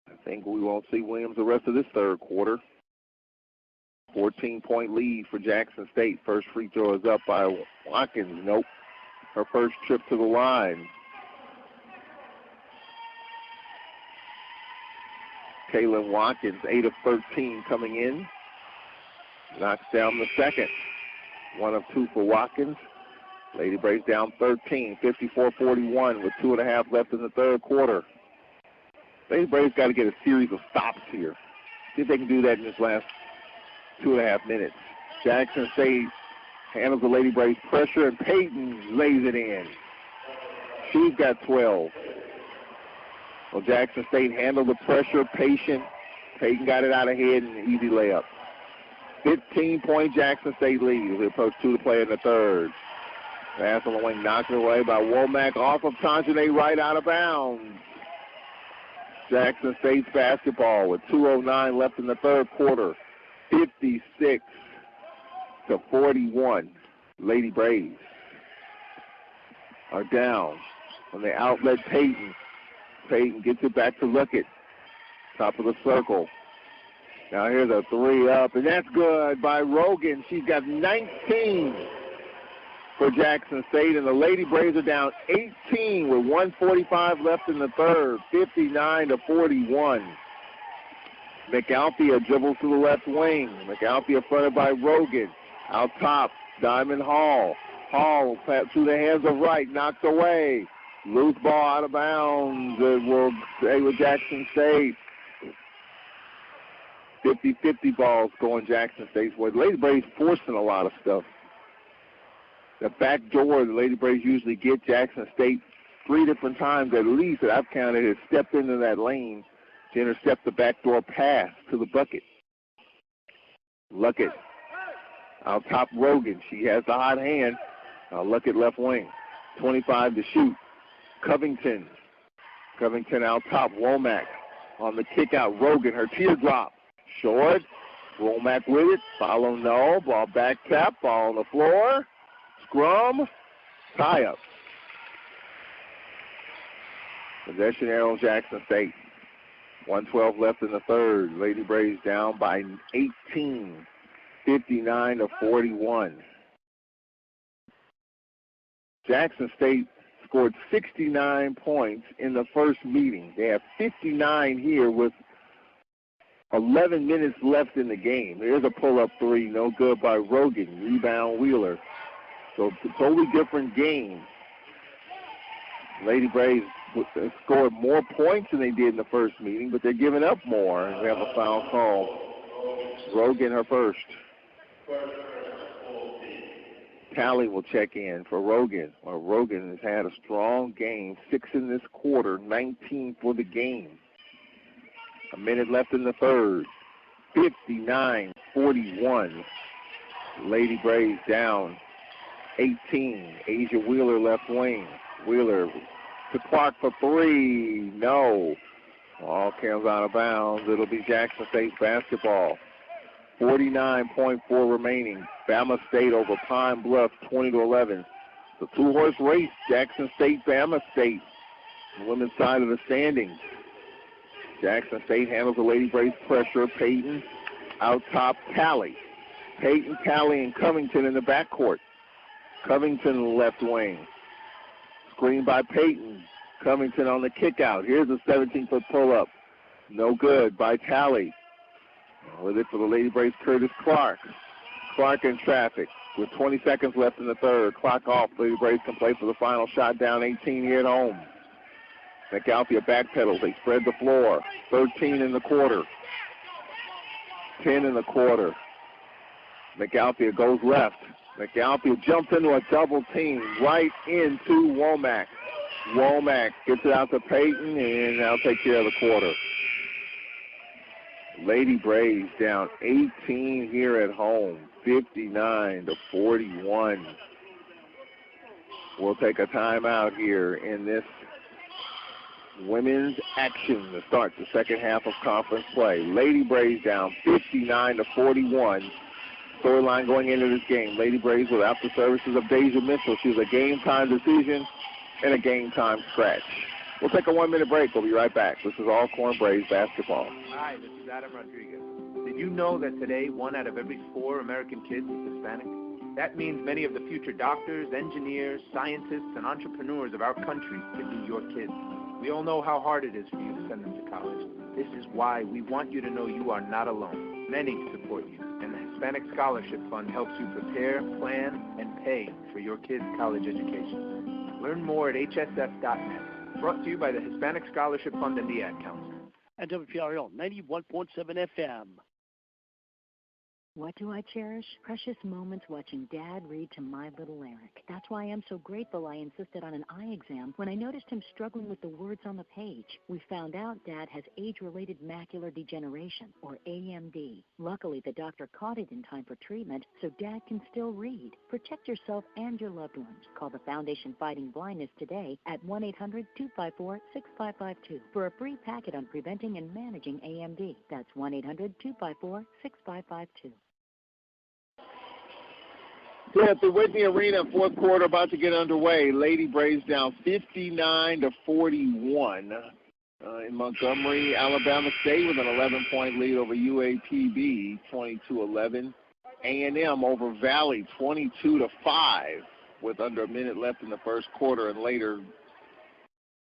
I think we won't see Williams the rest of this third quarter. 14-point lead for Jackson State. First free throw is up by Watkins. Nope. Her first trip to the line. Kaylin Watkins, 8 of 13 coming in. Knocks down the second. 1 of 2 for Watkins. Lady Braves down 13, 54-41 with 2.5 left in the third quarter. Lady Braves got to get a series of stops here. See if they can do that in this last 2.5 minutes. Jackson State handles the Lady Braves pressure, and Payton lays it in. She's got 12. Well, Jackson State handled the pressure, patient. Payton got it out ahead, and an easy layup. 15-point Jackson State lead. We approach 2 to play in the third. Pass on the wing, knocked away by Womack off of Tanjane Wright out of bounds. Jackson State's basketball with 2:09 left in the third quarter. 56-41. Lady Braves are down on the outlet. Payton. Payton gets it back to Luckett. Top of the circle. Now here's a 3 up, and that's good by Rogan. She's got 19 for Jackson State, and the Lady Braves are down 18 with 1:45 left in the third, 59-41. McAlphy dribbles to the left wing. McAlphy fronted by Rogan. Out top, Diamond Hall. Hall through the hands of Wright, knocks away. Loose ball out of bounds. It will stay with Jackson State. 50-50 balls going Jackson State's way. The Lady Braves forcing a lot of stuff. The back door the Lady Braves usually get Jackson State 3 different times at least that I've counted has stepped into that lane to intercept the backdoor pass to the bucket. Luckett out top Rogan. She has the hot hand. Luckett left wing. 25 to shoot. Covington out top. Womack on the kick out. Rogan, her teardrop. Short. Womack with it. Follow no. Ball back tap. Ball on the floor. Scrum. Tie up. Possession arrow, Jackson State. 1:12 left in the third. Lady Braves down by 18. 59-41. Jackson State scored 69 points in the first meeting. They have 59 here with 11 minutes left in the game. There's a pull-up three, no good by Rogan. Rebound Wheeler. So it's a totally different game. Lady Braves scored more points than they did in the first meeting, but they're giving up more. And we have a foul call. Rogan, her first. Tally will check in for Rogan. Well, Rogan has had a strong game, 6 in this quarter, 19 for the game. A minute left in the third. 59-41. Lady Braves down 18. Asia Wheeler left wing. Wheeler to Clark for three. No. Ball comes out of bounds. It'll be Jackson State basketball. 49.4 remaining. Bama State over Pine Bluff, 20-11. The two-horse race, Jackson State, Bama State. The women's side of the standings. Jackson State handles the Lady Braves pressure. Peyton out top, Tally. Peyton, Tally, and Covington in the backcourt. Covington in the left wing. Screen by Peyton. Covington on the kick out. Here's a 17-foot pull-up. No good by Tally. With it for the Lady Braves, Curtis Clark. Clark in traffic with 20 seconds left in the third. Clock off. Lady Braves can play for the final shot, down 18 here at home. McAlpia backpedals. They spread the floor. 13 in the quarter. 10 in the quarter. McAlpia goes left. McAlpia jumps into a double team right into Womack. Womack gets it out to Peyton, and that'll take care of the quarter. Lady Braves down 18 here at home, 59-41. We'll take a timeout here in this women's action to start the second half of conference play. Lady Braves down 59-41. Storyline going into this game. Lady Braves without the services of Deja Mitchell. She was a game-time decision and a game-time scratch. We'll take a 1-minute break. We'll be right back. This is Alcorn Braves basketball. Hi, this is Adam Rodriguez. Did you know that today 1 out of every 4 American kids is Hispanic? That means many of the future doctors, engineers, scientists, and entrepreneurs of our country could be your kids. We all know how hard it is for you to send them to college. This is why we want you to know you are not alone. Many support you, and the Hispanic Scholarship Fund helps you prepare, plan, and pay for your kids' college education. Learn more at hsf.net. Brought to you by the Hispanic Scholarship Fund and the Ad Council. And WPRL 91.7 FM. What do I cherish? Precious moments watching Dad read to my little Eric. That's why I'm so grateful I insisted on an eye exam when I noticed him struggling with the words on the page. We found out Dad has age-related macular degeneration, or AMD. Luckily, the doctor caught it in time for treatment, so Dad can still read. Protect yourself and your loved ones. Call the Foundation Fighting Blindness today at 1-800-254-6552 for a free packet on preventing and managing AMD. That's 1-800-254-6552. Yeah, at the Whitney Arena, fourth quarter about to get underway. Lady Braves down 59-41 in Montgomery. Alabama State with an 11-point lead over UAPB, 22-11. A&M over Valley, 22-5, with under a minute left in the first quarter, and later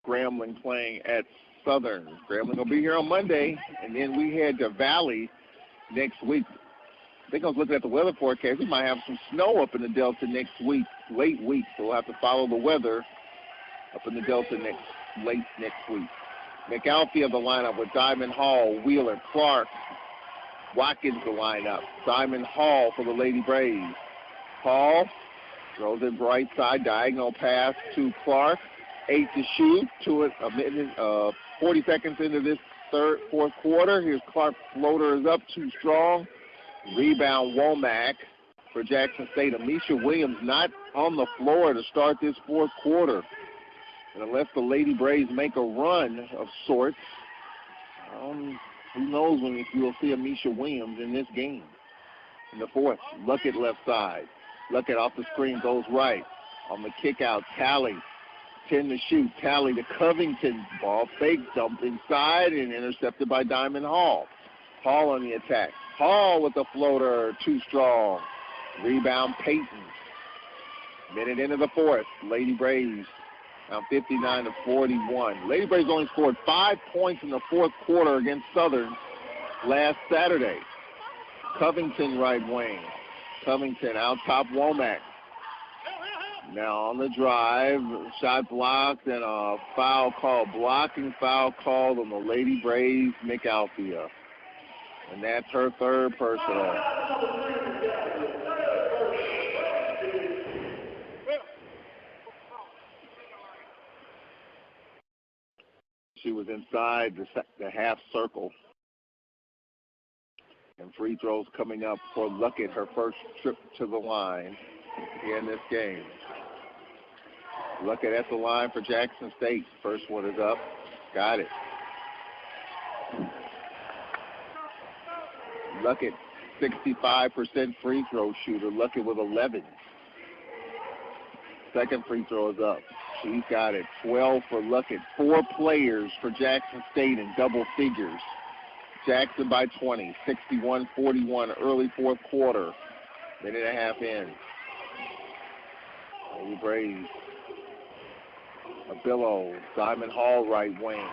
Grambling playing at Southern. Grambling will be here on Monday, and then we head to Valley next week. I think I was looking at the weather forecast. We might have some snow up in the Delta next week, late week, so we'll have to follow the weather up in the Delta late next week. McAlpia the lineup with Diamond Hall, Wheeler, Clark, Watkins the lineup. Diamond Hall for the Lady Braves. Hall throws it right side, diagonal pass to Clark. 8 to shoot, a minute, 40 seconds into this fourth quarter. Here's Clark, floater is up, too strong. Rebound Womack for Jackson State. Amisha Williams not on the floor to start this fourth quarter. And unless the Lady Braves make a run of sorts, Who knows if we'll see Amisha Williams in this game. In the fourth, Luckett left side. Luckett off the screen goes right. On the kick out, Talley 10 to shoot. Talley to Covington. Ball fake, dumped inside and intercepted by Diamond Hall. Hall on the attack. Hall with the floater, too strong. Rebound, Payton. Minute into the fourth, Lady Braves now 59-41. Lady Braves only scored 5 points in the fourth quarter against Southern last Saturday. Covington right wing. Covington out top Womack. Now on the drive, shot blocked and a foul call, blocking foul called on the Lady Braves, McAlthea. And that's her third personal. She was inside the half circle. And free throws coming up for Luckett, her first trip to the line in this game. Luckett at the line for Jackson State. First one is up. Got it. Luckett, 65% free throw shooter. Luckett with 11. Second free throw is up. She's got it. 12 for Luckett. 4 players for Jackson State in double figures. Jackson by 20, 61-41, early fourth quarter. Minute and a half in. Lady Braves. Abillo, Diamond Hall right wing.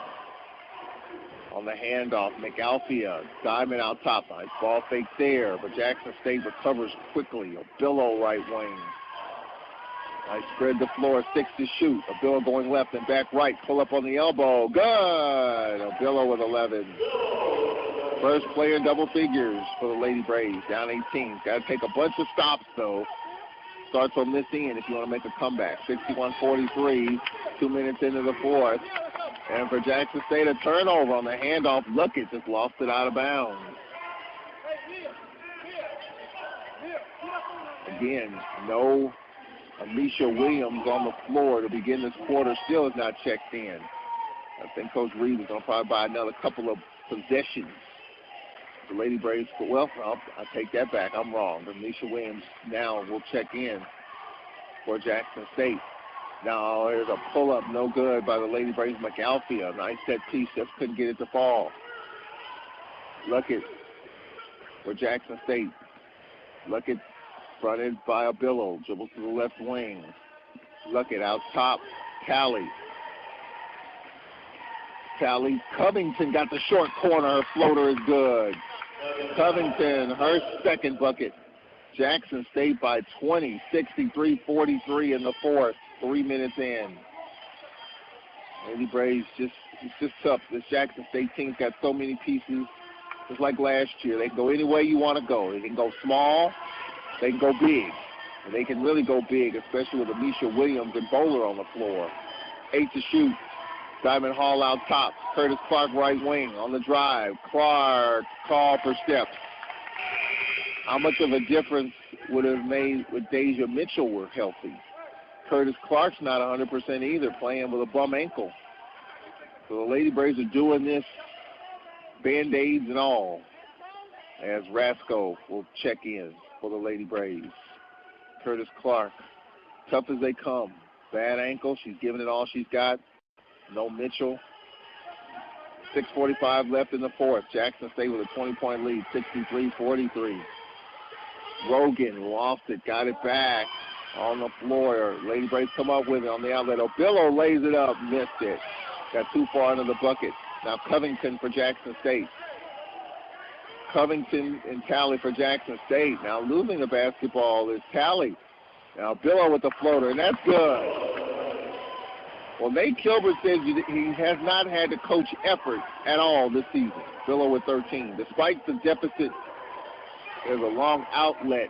On the handoff, McAlthea, Diamond out top. Nice ball fake there, but Jackson State recovers quickly. Abillo right wing. Nice spread the floor, 6 to shoot. Abillo going left and back right. Pull up on the elbow. Good. Abillo with 11. First player in double figures for the Lady Braves. Down 18. Got to take a bunch of stops, though. Starts on this end if you want to make a comeback. 61-43, 2 minutes into the fourth. And for Jackson State, a turnover on the handoff. Luckett just lost it out of bounds. Again, no Amisha Williams on the floor to begin this quarter. Still is not checked in. I think Coach Reed is going to probably buy another couple of possessions. The Lady Braves, well, I take that back. I'm wrong. Amisha Williams now will check in for Jackson State. Now there's a pull-up, no good by the Lady Braves. McAlthea, nice set piece, just couldn't get it to fall. Luckett for Jackson State. Luckett fronted by Abillo, dribbles to the left wing. Luckett out top, Talley. Covington got the short corner, her floater is good. Covington, her second bucket. Jackson State by 20, 63-43 in the fourth, 3 minutes in. Lady Braves, it's just tough. This Jackson State team's got so many pieces. Just like last year, they can go any way you want to go. They can go small, they can go big. And they can really go big, especially with Amisha Williams and Bowler on the floor. 8 to shoot. Diamond Hall out top. Curtis Clark right wing on the drive. Clark called for steps. How much of a difference would it have made with Deja Mitchell were healthy? Curtis Clark's not 100% either, playing with a bum ankle. So the Lady Braves are doing this, Band-Aids and all, as Rasco will check in for the Lady Braves. Curtis Clark, tough as they come. Bad ankle, she's giving it all she's got. No Mitchell. 6:45 left in the fourth. Jackson State with a 20-point lead, 63-43. Rogan lost it, got it back on the floor. Lady Braves come up with it on the outlet. Obillo lays it up, missed it. Got too far into the bucket. Now Covington for Jackson State. Covington and Talley for Jackson State. Now losing the basketball is Talley. Now Billo with the floater, and that's good. Well, Nate Kilbert says he has not had to coach effort at all this season. Billo with 13. Despite the deficit, there's a long outlet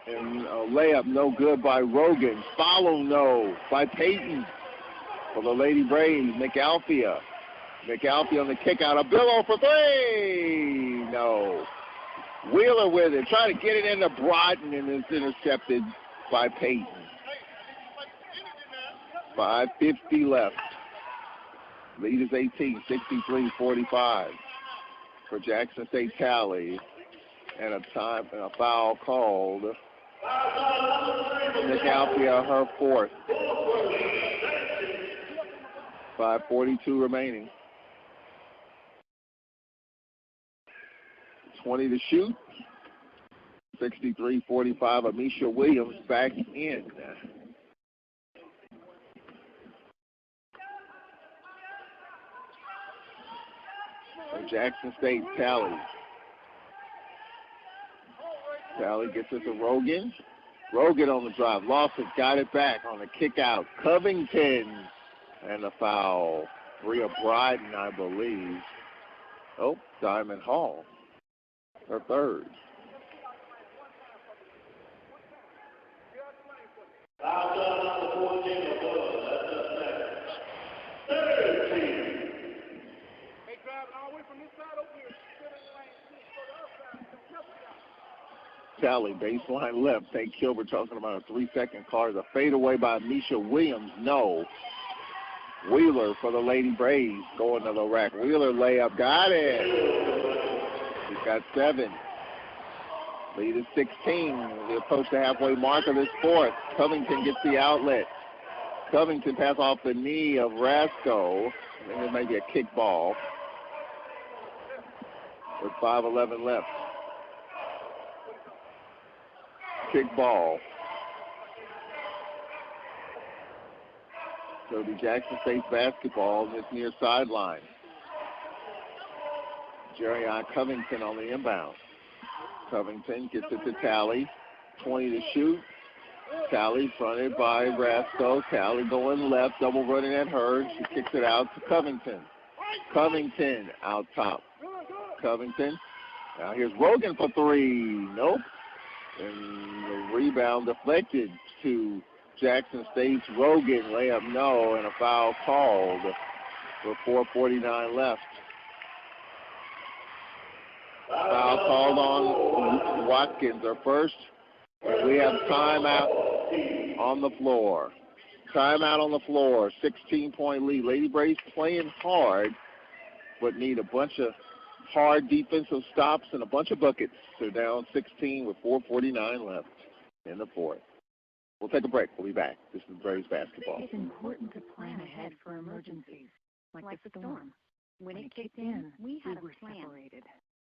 and a layup no good by Rogan. Follow no by Payton for the Lady Braves. McAlthea on the kick out. Billo for 3. No. Wheeler with it. Trying to get it into Broughton, and it's intercepted by Payton. 5:50 left. Lead is 18, 63-45. for Jackson State Tally, and a foul called. Nick Alfia, her fourth. 5:42 remaining. 20 to shoot. 63-45. Amisha Williams back in. Jackson State Tally. Tally gets it to Rogan. Rogan on the drive. Lost it. Got it back on the kick out. Covington. And the foul. Bria Bryden, I believe. Oh, Diamond Hall. Her third. Tally, baseline left. St. Kilbert talking about a 3-second card. A fadeaway by Misha Williams. No. Wheeler for the Lady Braves going to the rack. Wheeler layup. Got it. He's got 7. Lead is 16. We approach the halfway mark of this fourth. Covington gets the outlet. Covington pass off the knee of Rasco. And it may be a kick ball. With 5:11 left. Kick ball. So it'll be Jackson State basketball this near sideline. Jerry Covington on the inbound. Covington gets it to Tally. 20 to shoot. Tally fronted by Rasco. Tally going left, double running at her. She kicks it out to Covington. Covington out top. Covington. Now here's Rogan for 3. Nope. And the rebound deflected to Jackson State's Rogan. Layup no, and a foul called with 4:49 left. Foul called on Watkins, our first. And we have timeout on the floor. Timeout on the floor. 16-point lead. Lady Braves playing hard, but need a bunch of hard defensive stops and a bunch of buckets. They're down 16 with 4:49 left in the fourth. We'll take a break. We'll be back. This is Braves basketball. It's important to plan ahead for emergencies, like the storm. When it kicked in, we were separated.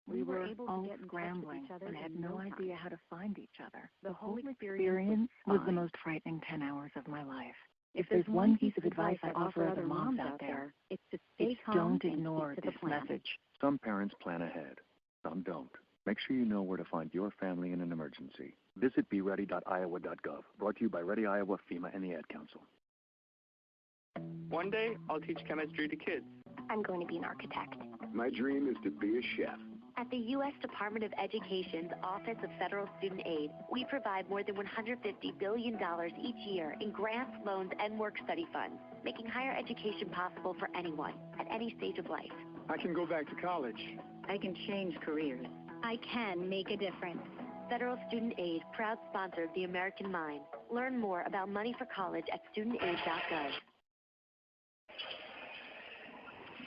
We were all scrambling and had no idea how to find each other. The whole experience was the most frightening 10 hours of my life. If there's one piece of advice I offer other moms out there, it's to stay calm. Don't ignore this message. Some parents plan ahead. Some don't. Make sure you know where to find your family in an emergency. Visit beready.iowa.gov. Brought to you by Ready Iowa, FEMA, and the Ad Council. One day, I'll teach chemistry to kids. I'm going to be an architect. My dream is to be a chef. At the U.S. Department of Education's Office of Federal Student Aid, we provide more than $150 billion each year in grants, loans, and work-study funds, making higher education possible for anyone at any stage of life. I can go back to college. I can change careers. I can make a difference. Federal Student Aid, proud sponsor of the American Mind. Learn more about money for college at studentaid.gov.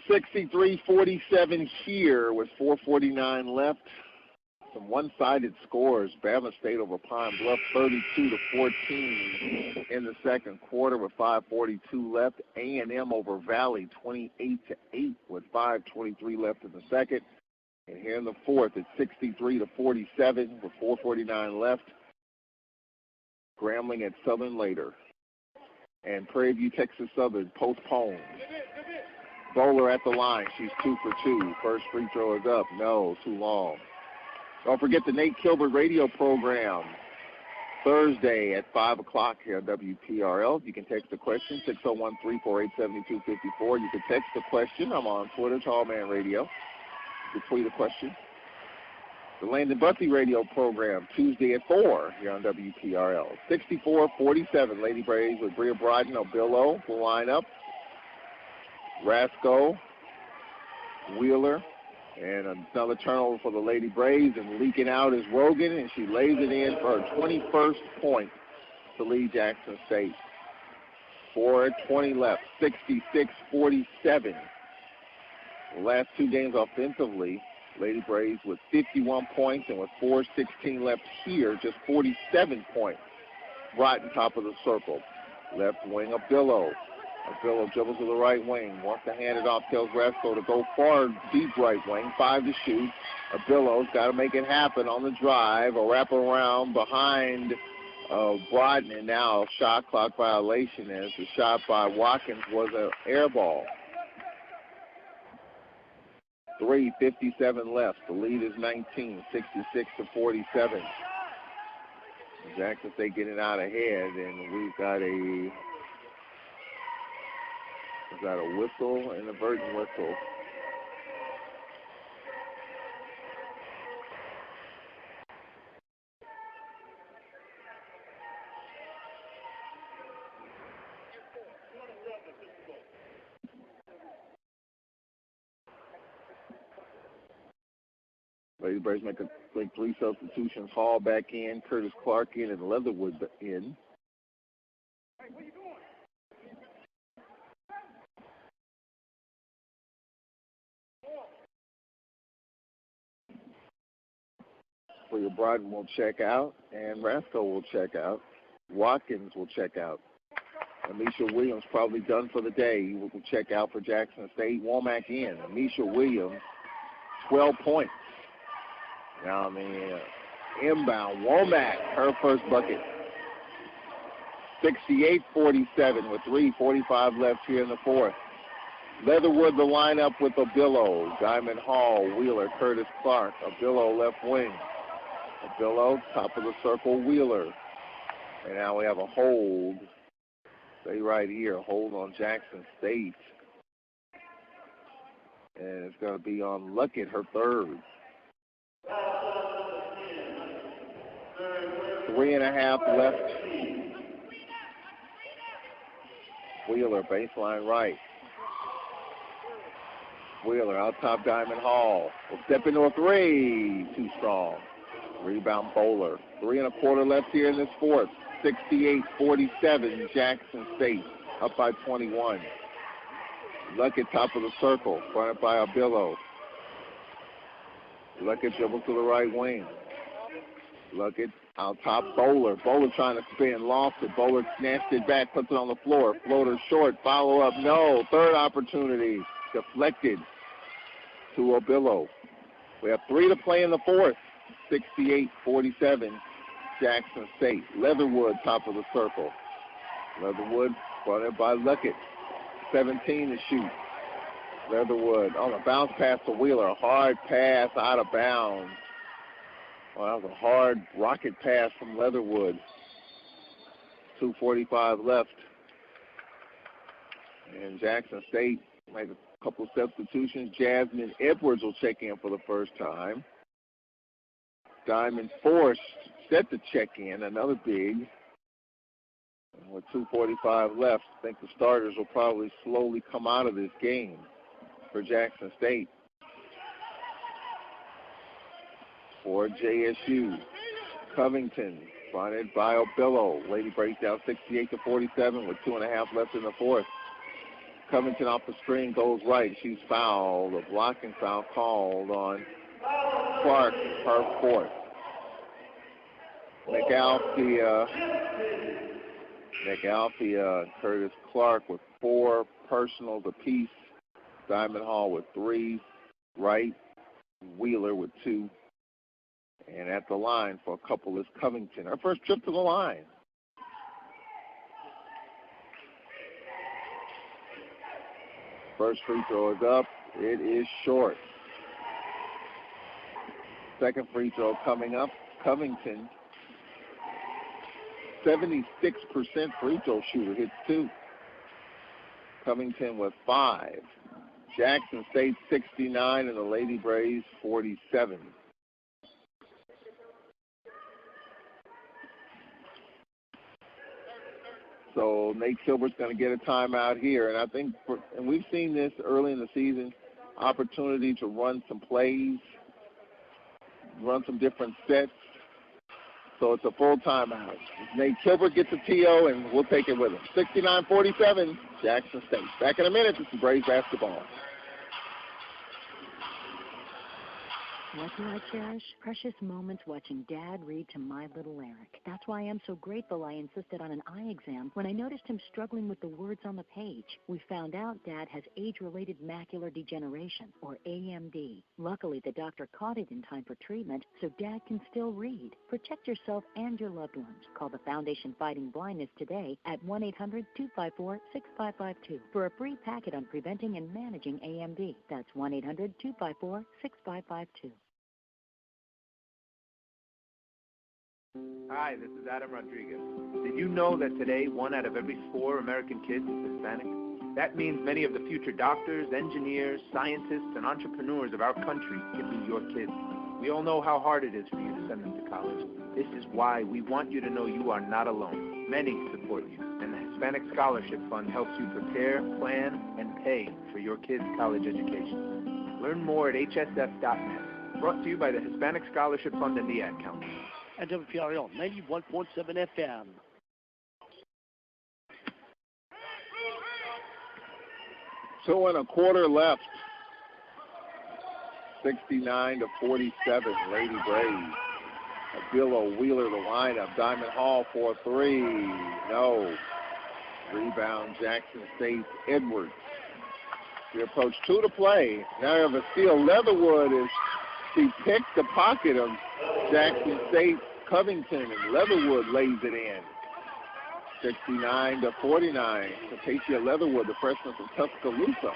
63-47 here with 4:49 left. Some one-sided scores. Bama State over Pine Bluff 32-14 in the second quarter with 5:42 left. A&M over Valley 28-8 with 5:23 left in the second. And here in the fourth, it's 63-47 with 4:49 left. Grambling at Southern later. And Prairie View, Texas Southern postponed. Bowler at the line. She's 2 for 2. First free throw is up. No, too long. Don't forget the Nate Kilbert radio program. Thursday at 5 o'clock here on WPRL. You can text the question, 601-348-7254. You can text the question. I'm on Twitter, Tallman Radio. You can tweet a question. The Landon Bussey radio program, Tuesday at 4 here on WPRL. 64-47, Lady Braves with Bria Bryden or Bill O. will line up. Rasco, Wheeler, and another turnover for the Lady Braves, and leaking out is Rogan, and she lays it in for her 21st point to lead Jackson State. 4:20 left, 66-47. The last two games offensively Lady Braves with 51 points, and with 4:16 left here, just 47 points. Broughton top of the circle. Left wing, Abillo. Abillo dribbles to the right wing. Wants to hand it off, tells Rasco to go far, deep right wing. 5 to shoot. Abillo's got to make it happen on the drive. A wrap around behind Broughton, and now shot clock violation as the shot by Watkins was an air ball. 3:57 left. The lead is 19, 66-47. Jackson State getting out ahead, and we've got a whistle and a Burton whistle. Lady Braves make 3 substitutions. Hall back in, Curtis Clark in, and Leatherwood in. Freya Broughton will check out, and Rasco will check out. Watkins will check out. Amisha Williams probably done for the day. He will check out for Jackson State. Womack in. Amisha Williams, 12 points. Now on the inbound, Womack, her first bucket. 68-47 with 3:45 left here in the fourth. Leatherwood the lineup with Abillo, Diamond Hall, Wheeler, Curtis Clark. Abillo left wing. Abillo top of the circle, Wheeler. And now we have a hold. Stay right here, hold on Jackson State. And it's going to be on Luckett, her third. 3.5 left. Wheeler, baseline right. Wheeler out top, Diamond Hall. Will step into a 3. Too strong. Rebound Bowler. 3.25 left here in this fourth. 68-47, Jackson State up by 21. Luckett top of the circle, fronted by Abillo. Luckett dribbles to the right wing. Luckett out top, Bowler. Bowler trying to spin, lost it. Bowler snatched it back, puts it on the floor. Floater short, follow up, no. Third opportunity, deflected to Abillo. We have 3 to play in the fourth. 68-47, Jackson State. Leatherwood top of the circle. Leatherwood fronted by Luckett. 17 to shoot. Leatherwood on a bounce pass to Wheeler. A hard pass out of bounds. Well, that was a hard rocket pass from Leatherwood. 2:45 left. And Jackson State made a couple of substitutions. Jasmine Edwards will check in for the first time. Diamond Force set to check in, another big. And with 2:45 left, I think the starters will probably slowly come out of this game for Jackson State. For JSU, Covington, fronted by Abillo. Lady breaks down 68-47 with 2.5 left in the fourth. Covington off the screen goes right. She's fouled. A blocking foul called on Clark, her fourth. McAlfee, Curtis Clark with 4 personals apiece. Diamond Hall with 3. Wright, Wheeler with 2. And at the line for a couple is Covington. Her first trip to the line. First free throw is up. It is short. Second free throw coming up. Covington, 76% free throw shooter, hits 2. Covington with 5. Jackson State 69 and the Lady Braves 47. So Nate Kilbert's going to get a timeout here. And I think, and we've seen this early in the season, opportunity to run some plays, run some different sets. So it's a full timeout. Nate Kilbert gets a TO, and we'll take it with him. 69-47, Jackson State. Back in a minute, this is Braves basketball. What do I cherish? Precious moments watching Dad read to my little Eric. That's why I'm so grateful I insisted on an eye exam when I noticed him struggling with the words on the page. We found out Dad has age-related macular degeneration, or AMD. Luckily, the doctor caught it in time for treatment, so Dad can still read. Protect yourself and your loved ones. Call the Foundation Fighting Blindness today at 1-800-254-6552 for a free packet on preventing and managing AMD. That's 1-800-254-6552. Hi, this is Adam Rodriguez. Did you know that today 1 out of every 4 American kids is Hispanic? That means many of the future doctors, engineers, scientists, and entrepreneurs of our country can be your kids. We all know how hard it is for you to send them to college. This is why we want you to know you are not alone. Many support you, and the Hispanic Scholarship Fund helps you prepare, plan, and pay for your kids' college education. Learn more at hsf.net. Brought to you by the Hispanic Scholarship Fund and the Ad Council. And WPRL 91.7 FM. Two and a quarter left. 69-47, Lady Braves. Billow Wheeler the lineup. Diamond Hall for 3. No. Rebound Jackson State's Edwards. We approach 2 to play. Now we have a steal. Leatherwood she picked the pocket of Jackson State Covington, and Leatherwood lays it in. 69-49. Tatia Leatherwood, the freshman from Tuscaloosa,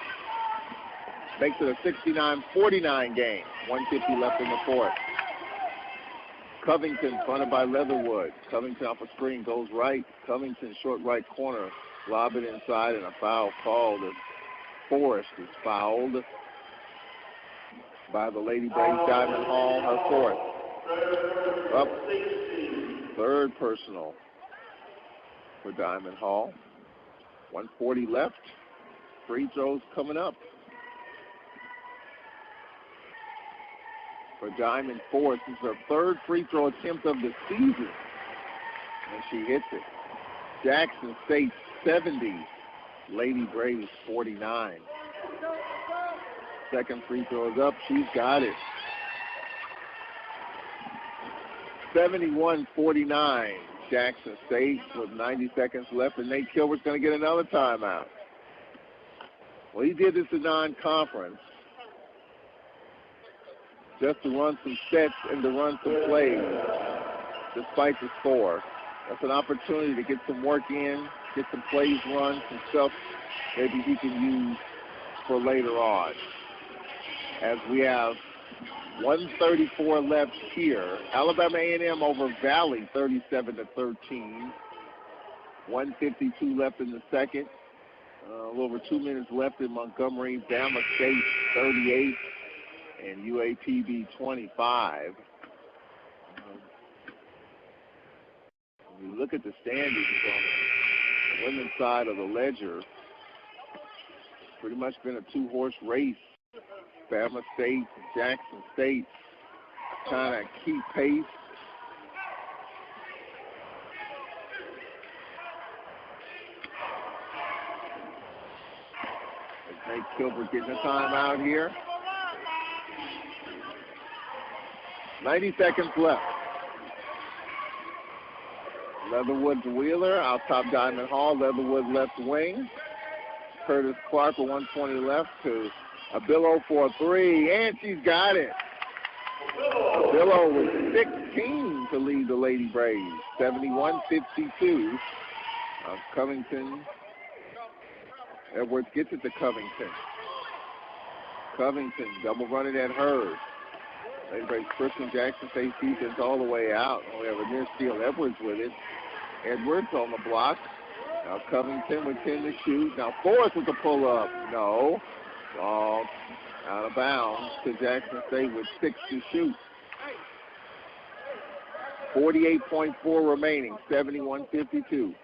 makes it a 69-49 game. 1:50 left in the fourth. Covington fronted by Leatherwood. Covington off a screen goes right. Covington short right corner. Lob it inside, and a foul called. Forrest is fouled by the Lady Braves. Diamond Hall, her fourth. Up, third personal for Diamond Hall. 1:40 left. Free throws coming up. For Diamond Forrest, this is her third free throw attempt of the season, and she hits it. Jackson State 70, Lady Braves 49. Second free throw is up. She's got it. 71-49, Jackson State with 90 seconds left, and Nate Kilbert's going to get another timeout. Well, he did this in non-conference just to run some sets and to run some plays despite the score. That's an opportunity to get some work in, get some plays run, some stuff maybe he can use for later on. As we have 1:34 left here. Alabama A&M over Valley, 37-13. 1:52 left in the second. A little over 2 minutes left in Montgomery. Bama State 38 and UAPB 25. When you look at the standings on the women's side of the ledger, it's pretty much been a two-horse race. Bama State, Jackson State trying to keep pace. Nate Kilbert getting a timeout here. 90 seconds left. Leatherwood to Wheeler, out top Diamond Hall. Leatherwood left wing. Curtis Clark with 1:20 left to Abillo for 3, and she's got it. Abillo with 16 to lead the Lady Braves. 71-52. Covington. Edwards gets it to Covington. Covington double running at her. Lady Braves pushing Jackson State defense all the way out. We have a near steal. Edwards with it. Edwards on the block. Now Covington with 10 to shoot. Now Forrest with the pull up. No. Ball out of bounds to Jackson State with 6 to shoot. 48.4 remaining, 71-52.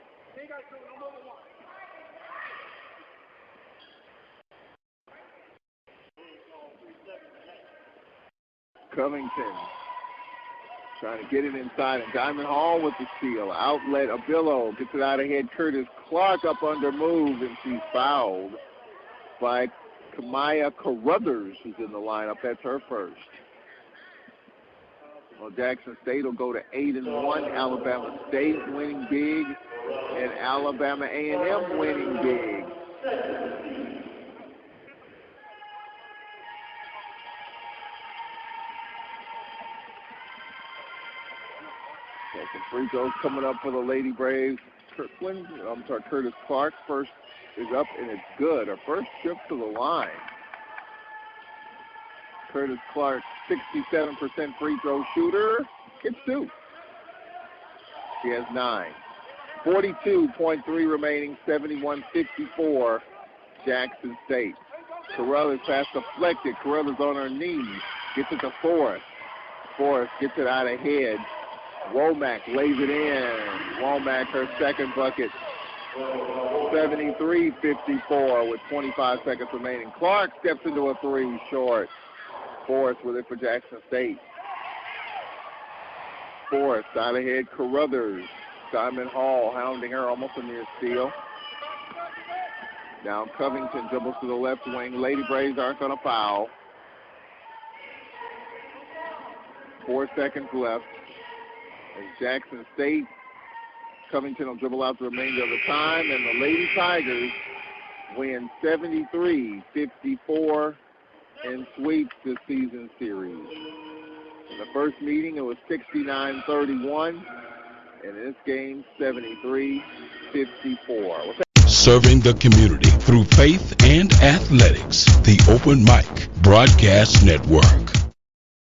Covington trying to get it inside, and Diamond Hall with the steal. Outlet, Abillo gets it out ahead. Curtis Clark up under move, and she's fouled by Kamaya Carruthers, who's in the lineup. That's her first. Well, Jackson State will go to 8-1. Alabama State winning big, and Alabama A&M winning big. Some free throws coming up for the Lady Braves. Curtis Clark first is up, and it's good. Her first trip to the line. Curtis Clark, 67% free throw shooter, gets 2. She has 9. 42.3 remaining, 71-54, Jackson State. Carruthers pass deflected. Carruthers on her knees. Gets it to Forrest. Forrest gets it out ahead. Womack lays it in. Womack, her second bucket. 73-54 with 25 seconds remaining. Clark steps into a 3 short. Forrest with it for Jackson State. Forrest out ahead. Carruthers. Diamond Hall hounding her, almost a near steal. Now Covington dribbles to the left wing. Lady Braves aren't going to foul. 4 seconds left. And Jackson State, Covington will dribble out the remainder of the time, and the Lady Tigers win 73-54 and sweeps the season series. In the first meeting, it was 69-31, and in this game, 73-54. Serving the community through faith and athletics. The Open Mic Broadcast Network.